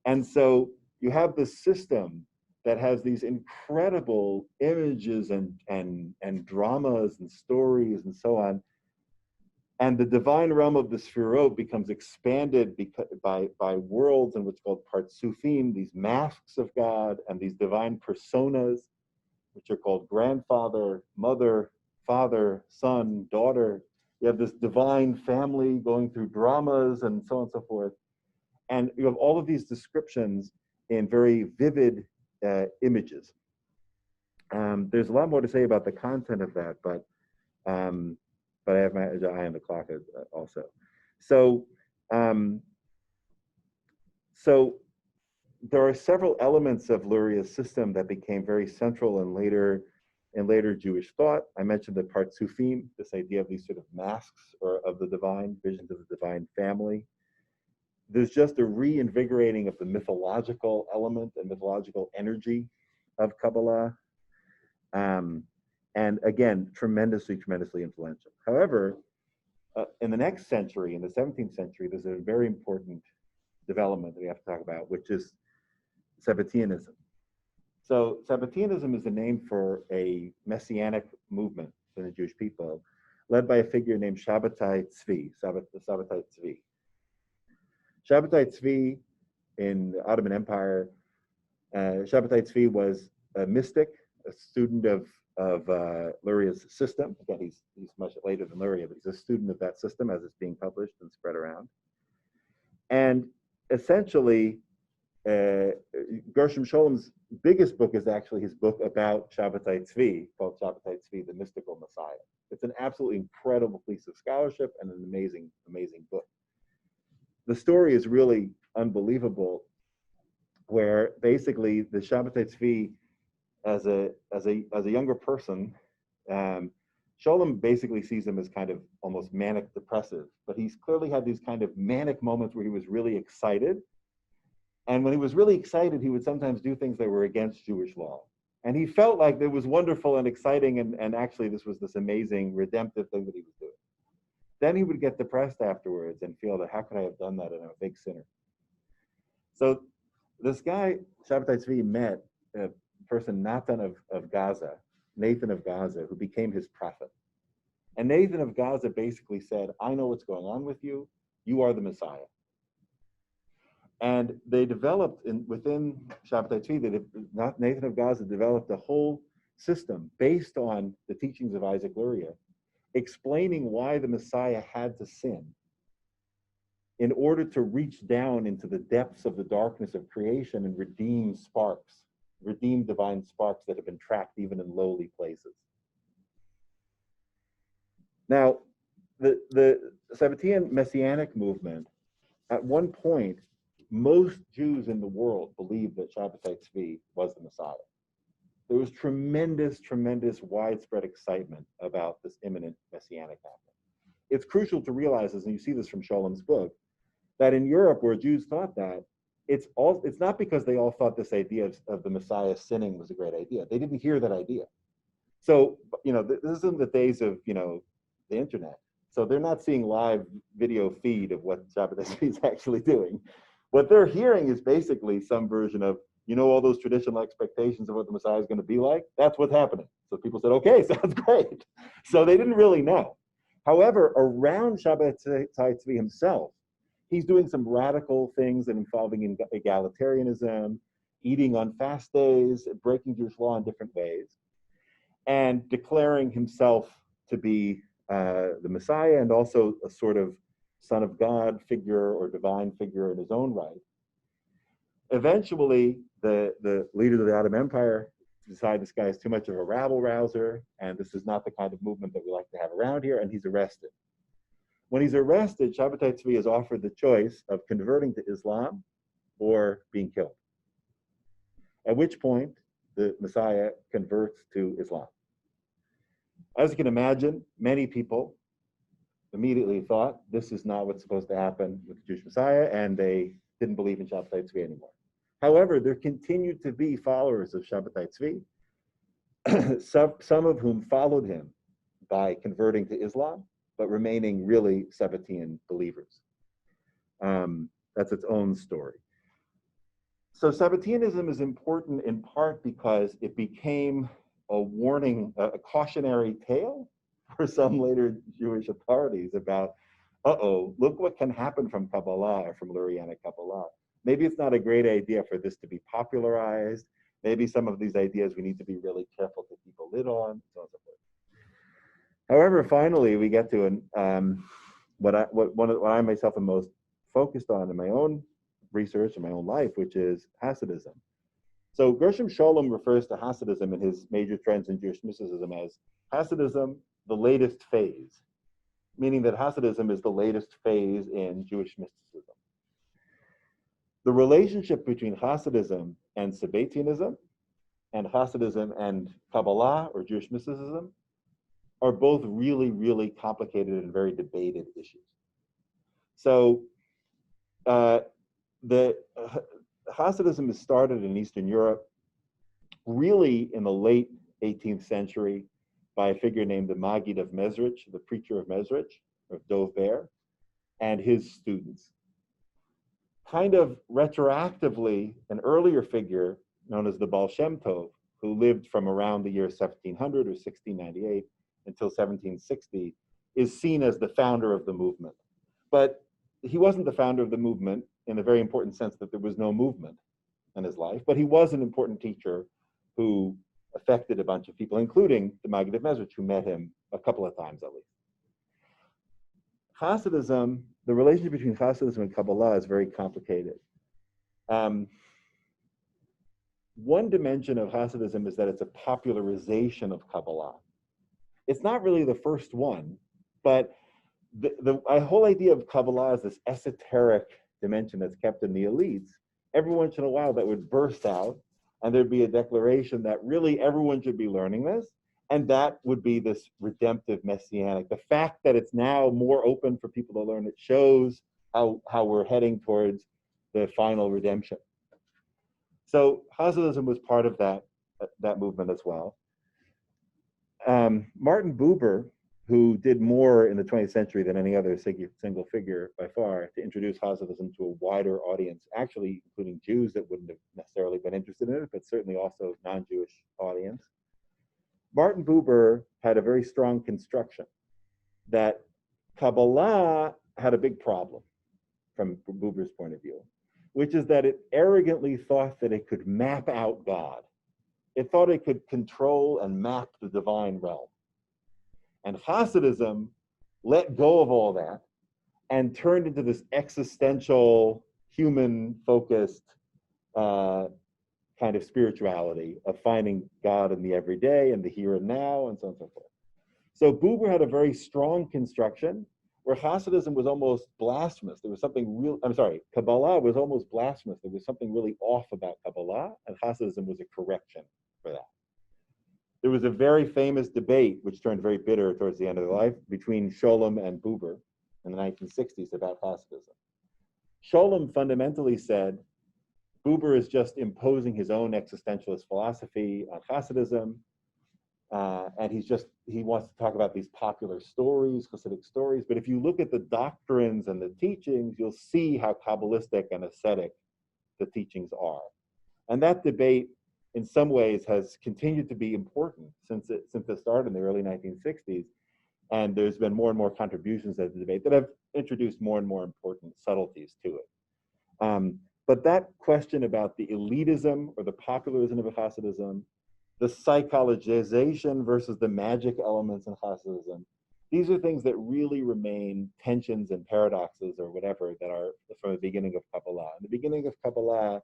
And so you have this system that has these incredible images and dramas and stories and so on. And the divine realm of the Sphirot becomes expanded by worlds and what's called Partsufim, these masks of God, and these divine personas, which are called grandfather, mother, father, son, daughter. You have this divine family going through dramas and so on and so forth. And you have all of these descriptions in very vivid images. There's a lot more to say about the content of that, but I have my eye on the clock also. So, so there are several elements of Luria's system that became very central in later Jewish thought. I mentioned the Partsufim, this idea of these sort of masks or of the divine, visions of the divine family. There's just a reinvigorating of the mythological element and mythological energy of Kabbalah. And again, tremendously influential. However, in the next century, in the 17th century, there's a very important development that we have to talk about, which is Sabbateanism. So Sabbateanism is the name for a messianic movement in the Jewish people, led by a figure named Shabbatai Tzvi, Shabbatai Tzvi. Shabbatai Tzvi in the Ottoman Empire, Shabbatai Tzvi was a mystic, a student of Luria's system. Again, he's much later than Luria, but he's a student of that system as it's being published and spread around. And essentially, Gershom Scholem's biggest book is actually his book about Shabbatai Tzvi, called Shabbatai Tzvi, the Mystical Messiah. It's an absolutely incredible piece of scholarship and an amazing book. The story is really unbelievable, where basically the Shabbatai Tzvi, as a younger person, Sholem basically sees him as kind of almost manic depressive, but he's clearly had these kind of manic moments where he was really excited. And when he was really excited, he would sometimes do things that were against Jewish law. And he felt like it was wonderful and exciting, and actually this was this amazing redemptive thing that he was doing. Then he would get depressed afterwards and feel that, how could I have done that, and I'm a big sinner. So this guy, Shabbatai Tzvi, met a person, Nathan of Gaza, Nathan of Gaza, who became his prophet. And Nathan of Gaza basically said, I know what's going on with you. You are the Messiah. And they developed within Shabbatai Tzvi, Nathan of Gaza developed a whole system based on the teachings of Isaac Luria, explaining why the Messiah had to sin in order to reach down into the depths of the darkness of creation and redeem divine sparks that have been trapped even in lowly places. Now, the Sabbatean Messianic movement, at one point, most Jews in the world believed that Shabbatai Tzvi was the Messiah. There was tremendous widespread excitement about this imminent Messianic happening. It's crucial to realize, and you see this from Sholem's book, that in Europe, where Jews thought that, it's not because they all thought this idea of the Messiah sinning was a great idea. They didn't hear that idea. So, this is in the days of, the internet. So they're not seeing live video feed of what Shabbatai Tzvi is actually doing. What they're hearing is basically some version of, all those traditional expectations of what the Messiah is going to be like. That's what's happening. So people said, okay, sounds great. So they didn't really know. However, around Shabbatai Tzvi himself, he's doing some radical things involving egalitarianism, eating on fast days, breaking Jewish law in different ways, and declaring himself to be the Messiah and also a sort of Son of God figure or divine figure in his own right. Eventually, the leaders of the Ottoman Empire decide this guy is too much of a rabble rouser, and this is not the kind of movement that we like to have around here, and he's arrested. When he's arrested, Shabbatai Tzvi is offered the choice of converting to Islam or being killed. At which point, the Messiah converts to Islam. As you can imagine, many people immediately thought this is not what's supposed to happen with the Jewish Messiah, and they didn't believe in Shabbatai Tzvi anymore. However, there continued to be followers of Shabbatai Tzvi, some of whom followed him by converting to Islam, but remaining really Sabbatean believers. That's its own story. So Sabbateanism is important in part because it became a warning, a cautionary tale for some later Jewish authorities about, look what can happen from Kabbalah or from Lurianic Kabbalah. Maybe it's not a great idea for this to be popularized. Maybe some of these ideas we need to be really careful to keep a lid on, so on and so forth. However, finally, we get to what I myself am most focused on in my own research in my own life, which is Hasidism. So Gershom Scholem refers to Hasidism in his major trends in Jewish mysticism as Hasidism, the latest phase, meaning that Hasidism is the latest phase in Jewish mysticism. The relationship between Hasidism and Sabbatianism, and Hasidism and Kabbalah or Jewish mysticism, are both really, really complicated and very debated issues. So the Hasidism is started in Eastern Europe, really in the late 18th century, by a figure named the Maggid of Mezrich, the preacher of Mezrich, of Dov Ber, and his students. Kind of retroactively, an earlier figure known as the Baal Shem Tov, who lived from around the year 1700 or 1698 until 1760, is seen as the founder of the movement. But he wasn't the founder of the movement in the very important sense that there was no movement in his life, but he was an important teacher who affected a bunch of people, including the Maggid of Mezrich, who met him a couple of times at least. Hasidism, the relationship between Hasidism and Kabbalah is very complicated. One dimension of Hasidism is that it's a popularization of Kabbalah. It's not really the first one, but the whole idea of Kabbalah is this esoteric dimension that's kept in the elites. Every once in a while that would burst out, and there'd be a declaration that really everyone should be learning this, and that would be this redemptive messianic. The fact that it's now more open for people to learn it shows how we're heading towards the final redemption. So Hasidism was part of that movement as well. Martin Buber, who did more in the 20th century than any other single figure by far to introduce Hasidism to a wider audience, actually including Jews that wouldn't have necessarily been interested in it, but certainly also non-Jewish audience. Martin Buber had a very strong construction that Kabbalah had a big problem from Buber's point of view, which is that it arrogantly thought that it could map out God. It thought it could control and map the divine realm. And Hasidism let go of all that and turned into this existential, human-focused kind of spirituality of finding God in the everyday and the here and now and so on and so forth. So Buber had a very strong construction where Hasidism was almost blasphemous. There was something Kabbalah was almost blasphemous. There was something really off about Kabbalah, and Hasidism was a correction for that. There was a very famous debate, which turned very bitter towards the end of their life, between Scholem and Buber in the 1960s about Hasidism. Scholem fundamentally said, Buber is just imposing his own existentialist philosophy on Hasidism, and he wants to talk about these popular stories, Hasidic stories, but if you look at the doctrines and the teachings, you'll see how Kabbalistic and ascetic the teachings are. And that debate, in some ways, has continued to be important since it started in the early 1960s, and there's been more and more contributions to the debate that have introduced more and more important subtleties to it. But that question about the elitism or the popularism of Hasidism, the psychologization versus the magic elements in Hasidism, these are things that really remain tensions and paradoxes or whatever that are from the beginning of Kabbalah. In the beginning of Kabbalah,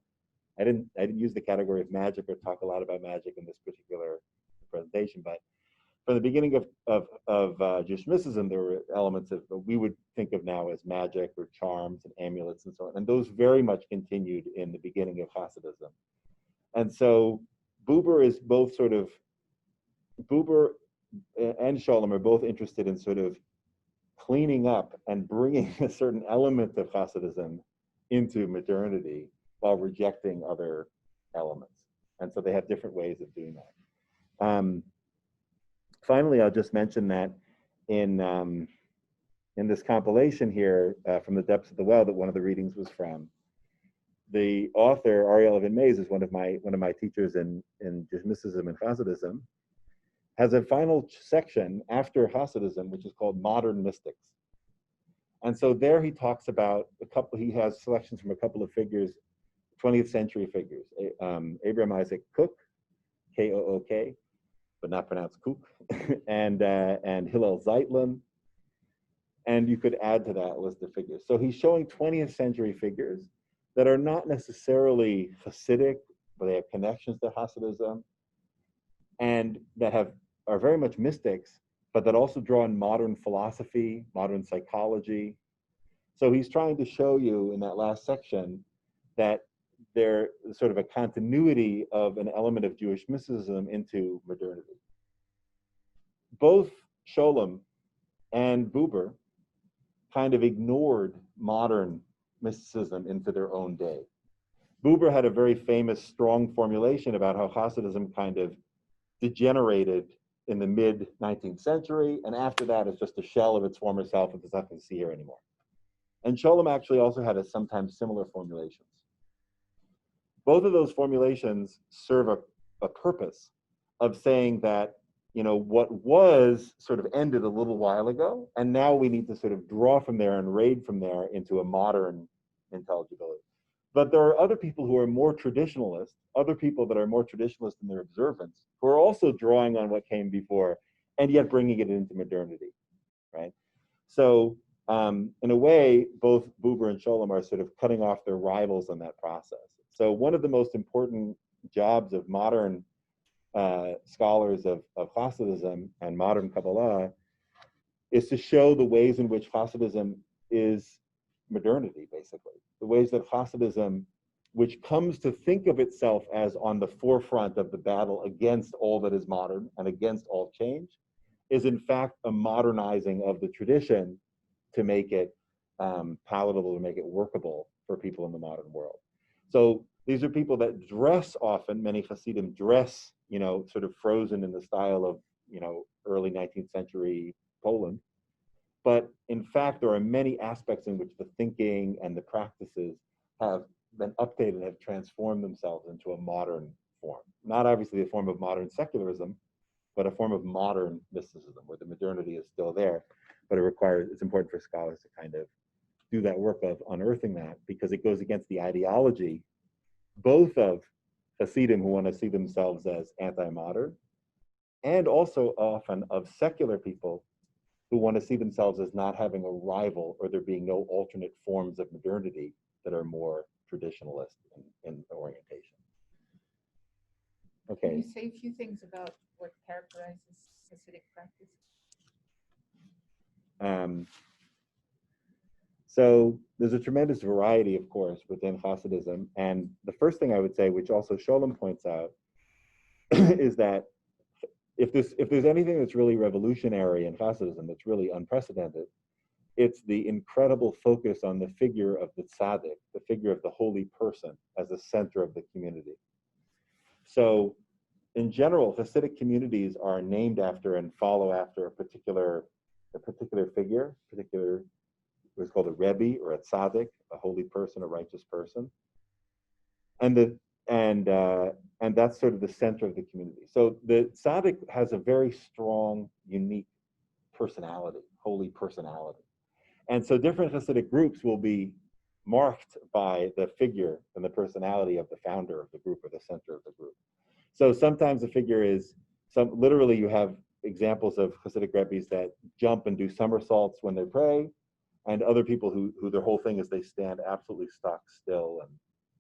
I didn't use the category of magic or talk a lot about magic in this particular presentation, but from the beginning of Jewish mysticism, there were elements of what we would think of now as magic or charms and amulets and so on. And those very much continued in the beginning of Hasidism. And so Buber is both sort of, Buber and Sholem are both interested in sort of cleaning up and bringing a certain element of Hasidism into modernity while rejecting other elements. And so they have different ways of doing that. Finally, I'll just mention that in this compilation here, From the Depths of the Well, that one of the readings was from, the author, Ariel Evan Mays, is one of my teachers in Jewish mysticism and Hasidism, has a final section after Hasidism, which is called Modern Mystics. And so there he talks about he has selections from a couple of figures, 20th century figures, Abraham Isaac Kook, K-O-O-K, but not pronounced Kook, and Hillel Zeitlin, and you could add to that list of figures. So he's showing 20th century figures that are not necessarily Hasidic, but they have connections to Hasidism, and that are very much mystics, but that also draw on modern philosophy, modern psychology. So he's trying to show you in that last section that there's sort of a continuity of an element of Jewish mysticism into modernity. Both Sholem and Buber kind of ignored modern mysticism into their own day. Buber had a very famous, strong formulation about how Hasidism kind of degenerated in the mid-19th century, and after that, it's just a shell of its former self, and there's nothing to see here anymore. And Sholem actually also had sometimes similar formulations. Both of those formulations serve a purpose of saying that, you know, what was sort of ended a little while ago, and now we need to sort of draw from there and raid from there into a modern intelligibility. But there are other people who are more traditionalist, other people that are more traditionalist in their observance, who are also drawing on what came before and yet bringing it into modernity, right? So in a way, both Buber and Sholem are sort of cutting off their rivals in that process. So one of the most important jobs of modern scholars of Hasidism and modern Kabbalah is to show the ways in which Hasidism is modernity, basically. The ways that Hasidism, which comes to think of itself as on the forefront of the battle against all that is modern and against all change, is in fact a modernizing of the tradition to make it palatable, to make it workable for people in the modern world. So these are people that dress often, many Hasidim dress, you know, sort of frozen in the style of, you know, early 19th century Poland. But in fact, there are many aspects in which the thinking and the practices have been updated and have transformed themselves into a modern form. Not obviously a form of modern secularism, but a form of modern mysticism where the modernity is still there, but it's important for scholars to kind of do that work of unearthing that, because it goes against the ideology, both of Hasidim who want to see themselves as anti-modern, and also often of secular people who want to see themselves as not having a rival or there being no alternate forms of modernity that are more traditionalist in orientation. Okay. Can you say a few things about what characterizes Hasidic practice? So there's a tremendous variety, of course, within Hasidism. And the first thing I would say, which also Sholem points out, is that if there's anything that's really revolutionary in Hasidism, that's really unprecedented, it's the incredible focus on the figure of the tzaddik, the figure of the holy person as the center of the community. So in general, Hasidic communities are named after and follow after a particular figure, what's called a Rebbe or a tzaddik, a holy person, a righteous person. And that's sort of the center of the community. So the tzaddik has a very strong, unique personality, holy personality. And so different Hasidic groups will be marked by the figure and the personality of the founder of the group or the center of the group. So sometimes the figure is, literally you have examples of Hasidic Rebbes that jump and do somersaults when they pray, and other people who their whole thing is they stand absolutely stock still and,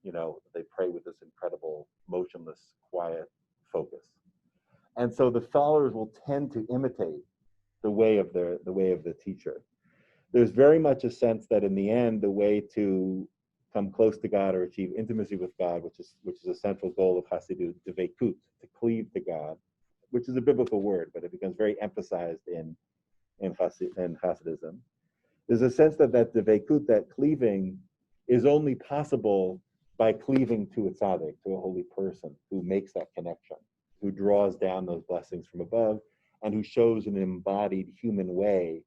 you know, they pray with this incredible, motionless, quiet focus. And so the followers will tend to imitate the way of the teacher. There's very much a sense that in the end, the way to come close to God or achieve intimacy with God, which is a central goal of Hasidut, devekut, to cleave to God, which is a biblical word, but it becomes very emphasized in Hasidism. There's a sense that devekut, that cleaving, is only possible by cleaving to a tzaddik, to a holy person who makes that connection, who draws down those blessings from above, and who shows in an embodied human way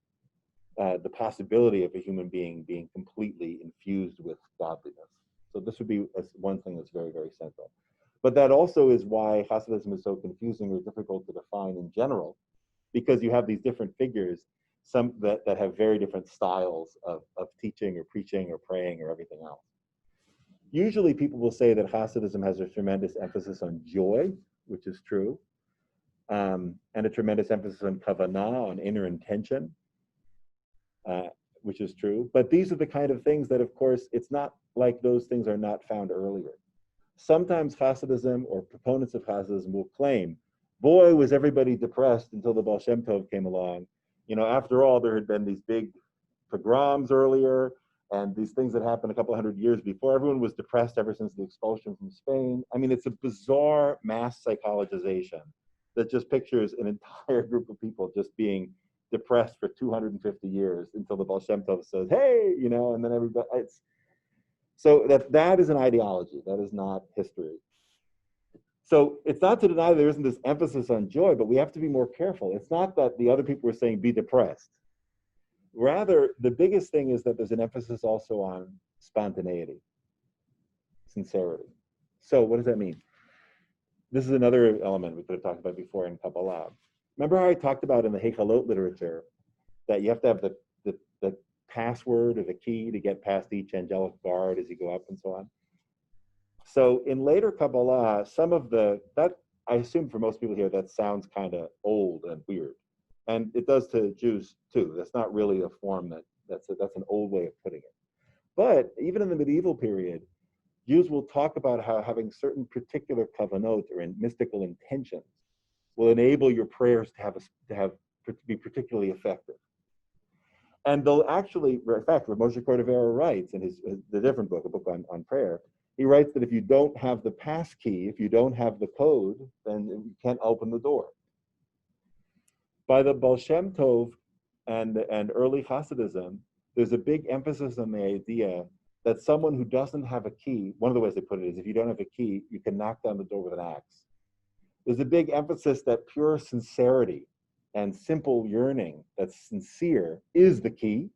the possibility of a human being being completely infused with godliness. So this would be one thing that's very, very central. But that also is why Hasidism is so confusing or difficult to define in general, because you have these different figures, some that have very different styles of teaching or preaching or praying or everything else. Usually people will say that Hasidism has a tremendous emphasis on joy, which is true, and a tremendous emphasis on kavanah, on inner intention, which is true. But these are the kind of things that, of course, it's not like those things are not found earlier. Sometimes Hasidism or proponents of Hasidism will claim, boy, was everybody depressed until the Baal Shem Tov came along. You know, after all, there had been these big pogroms earlier, and these things that happened a couple hundred years before. Everyone was depressed ever since the expulsion from Spain. I mean, it's a bizarre mass psychologization that just pictures an entire group of people just being depressed for 250 years until the Baal Shem Tov says, hey, you know, and then everybody, so that is an ideology. That is not history. So it's not to deny there isn't this emphasis on joy, but we have to be more careful. It's not that the other people are saying be depressed. Rather, the biggest thing is that there's an emphasis also on spontaneity, sincerity. So what does that mean? This is another element we could have talked about before in Kabbalah. Remember how I talked about in the Hechalot literature that you have to have the password or the key to get past each angelic guard as you go up and so on? So in later Kabbalah, some of that I assume for most people here, that sounds kind of old and weird. And it does to Jews too. That's not really a form that's an old way of putting it. But even in the medieval period, Jews will talk about how having certain particular kavanot or mystical intentions will enable your prayers to be particularly effective. And they'll actually, in fact, what Moshe Cordovero writes in the different book, a book on prayer, he writes that if you don't have the pass key, if you don't have the code, then you can't open the door. By the Baal Shem Tov and early Hasidism, there's a big emphasis on the idea that someone who doesn't have a key, one of the ways they put it is if you don't have a key, you can knock down the door with an axe. There's a big emphasis that pure sincerity and simple yearning that's sincere is the key.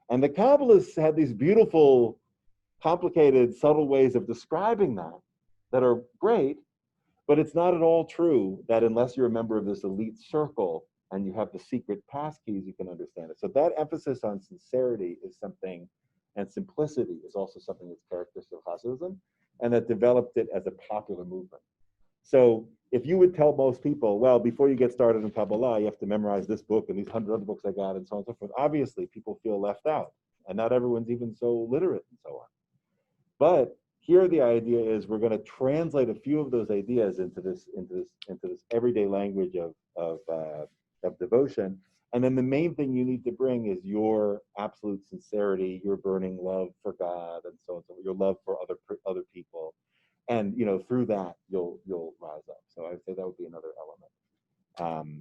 And the Kabbalists had these beautiful, complicated, subtle ways of describing that are great, but it's not at all true that unless you're a member of this elite circle and you have the secret passkeys, you can understand it. So that emphasis on sincerity is something, and simplicity is also something that's characteristic of Hasidism, and that developed it as a popular movement. So if you would tell most people, well, before you get started in Kabbalah, you have to memorize this book and these 100 other books I got and so on and so forth, obviously people feel left out, and not everyone's even so literate and so on. But here the idea is we're going to translate a few of those ideas into this everyday language of devotion. And then the main thing you need to bring is your absolute sincerity, your burning love for God, and so on, so your love for other people, and through that you'll rise up. So I would say that would be another element.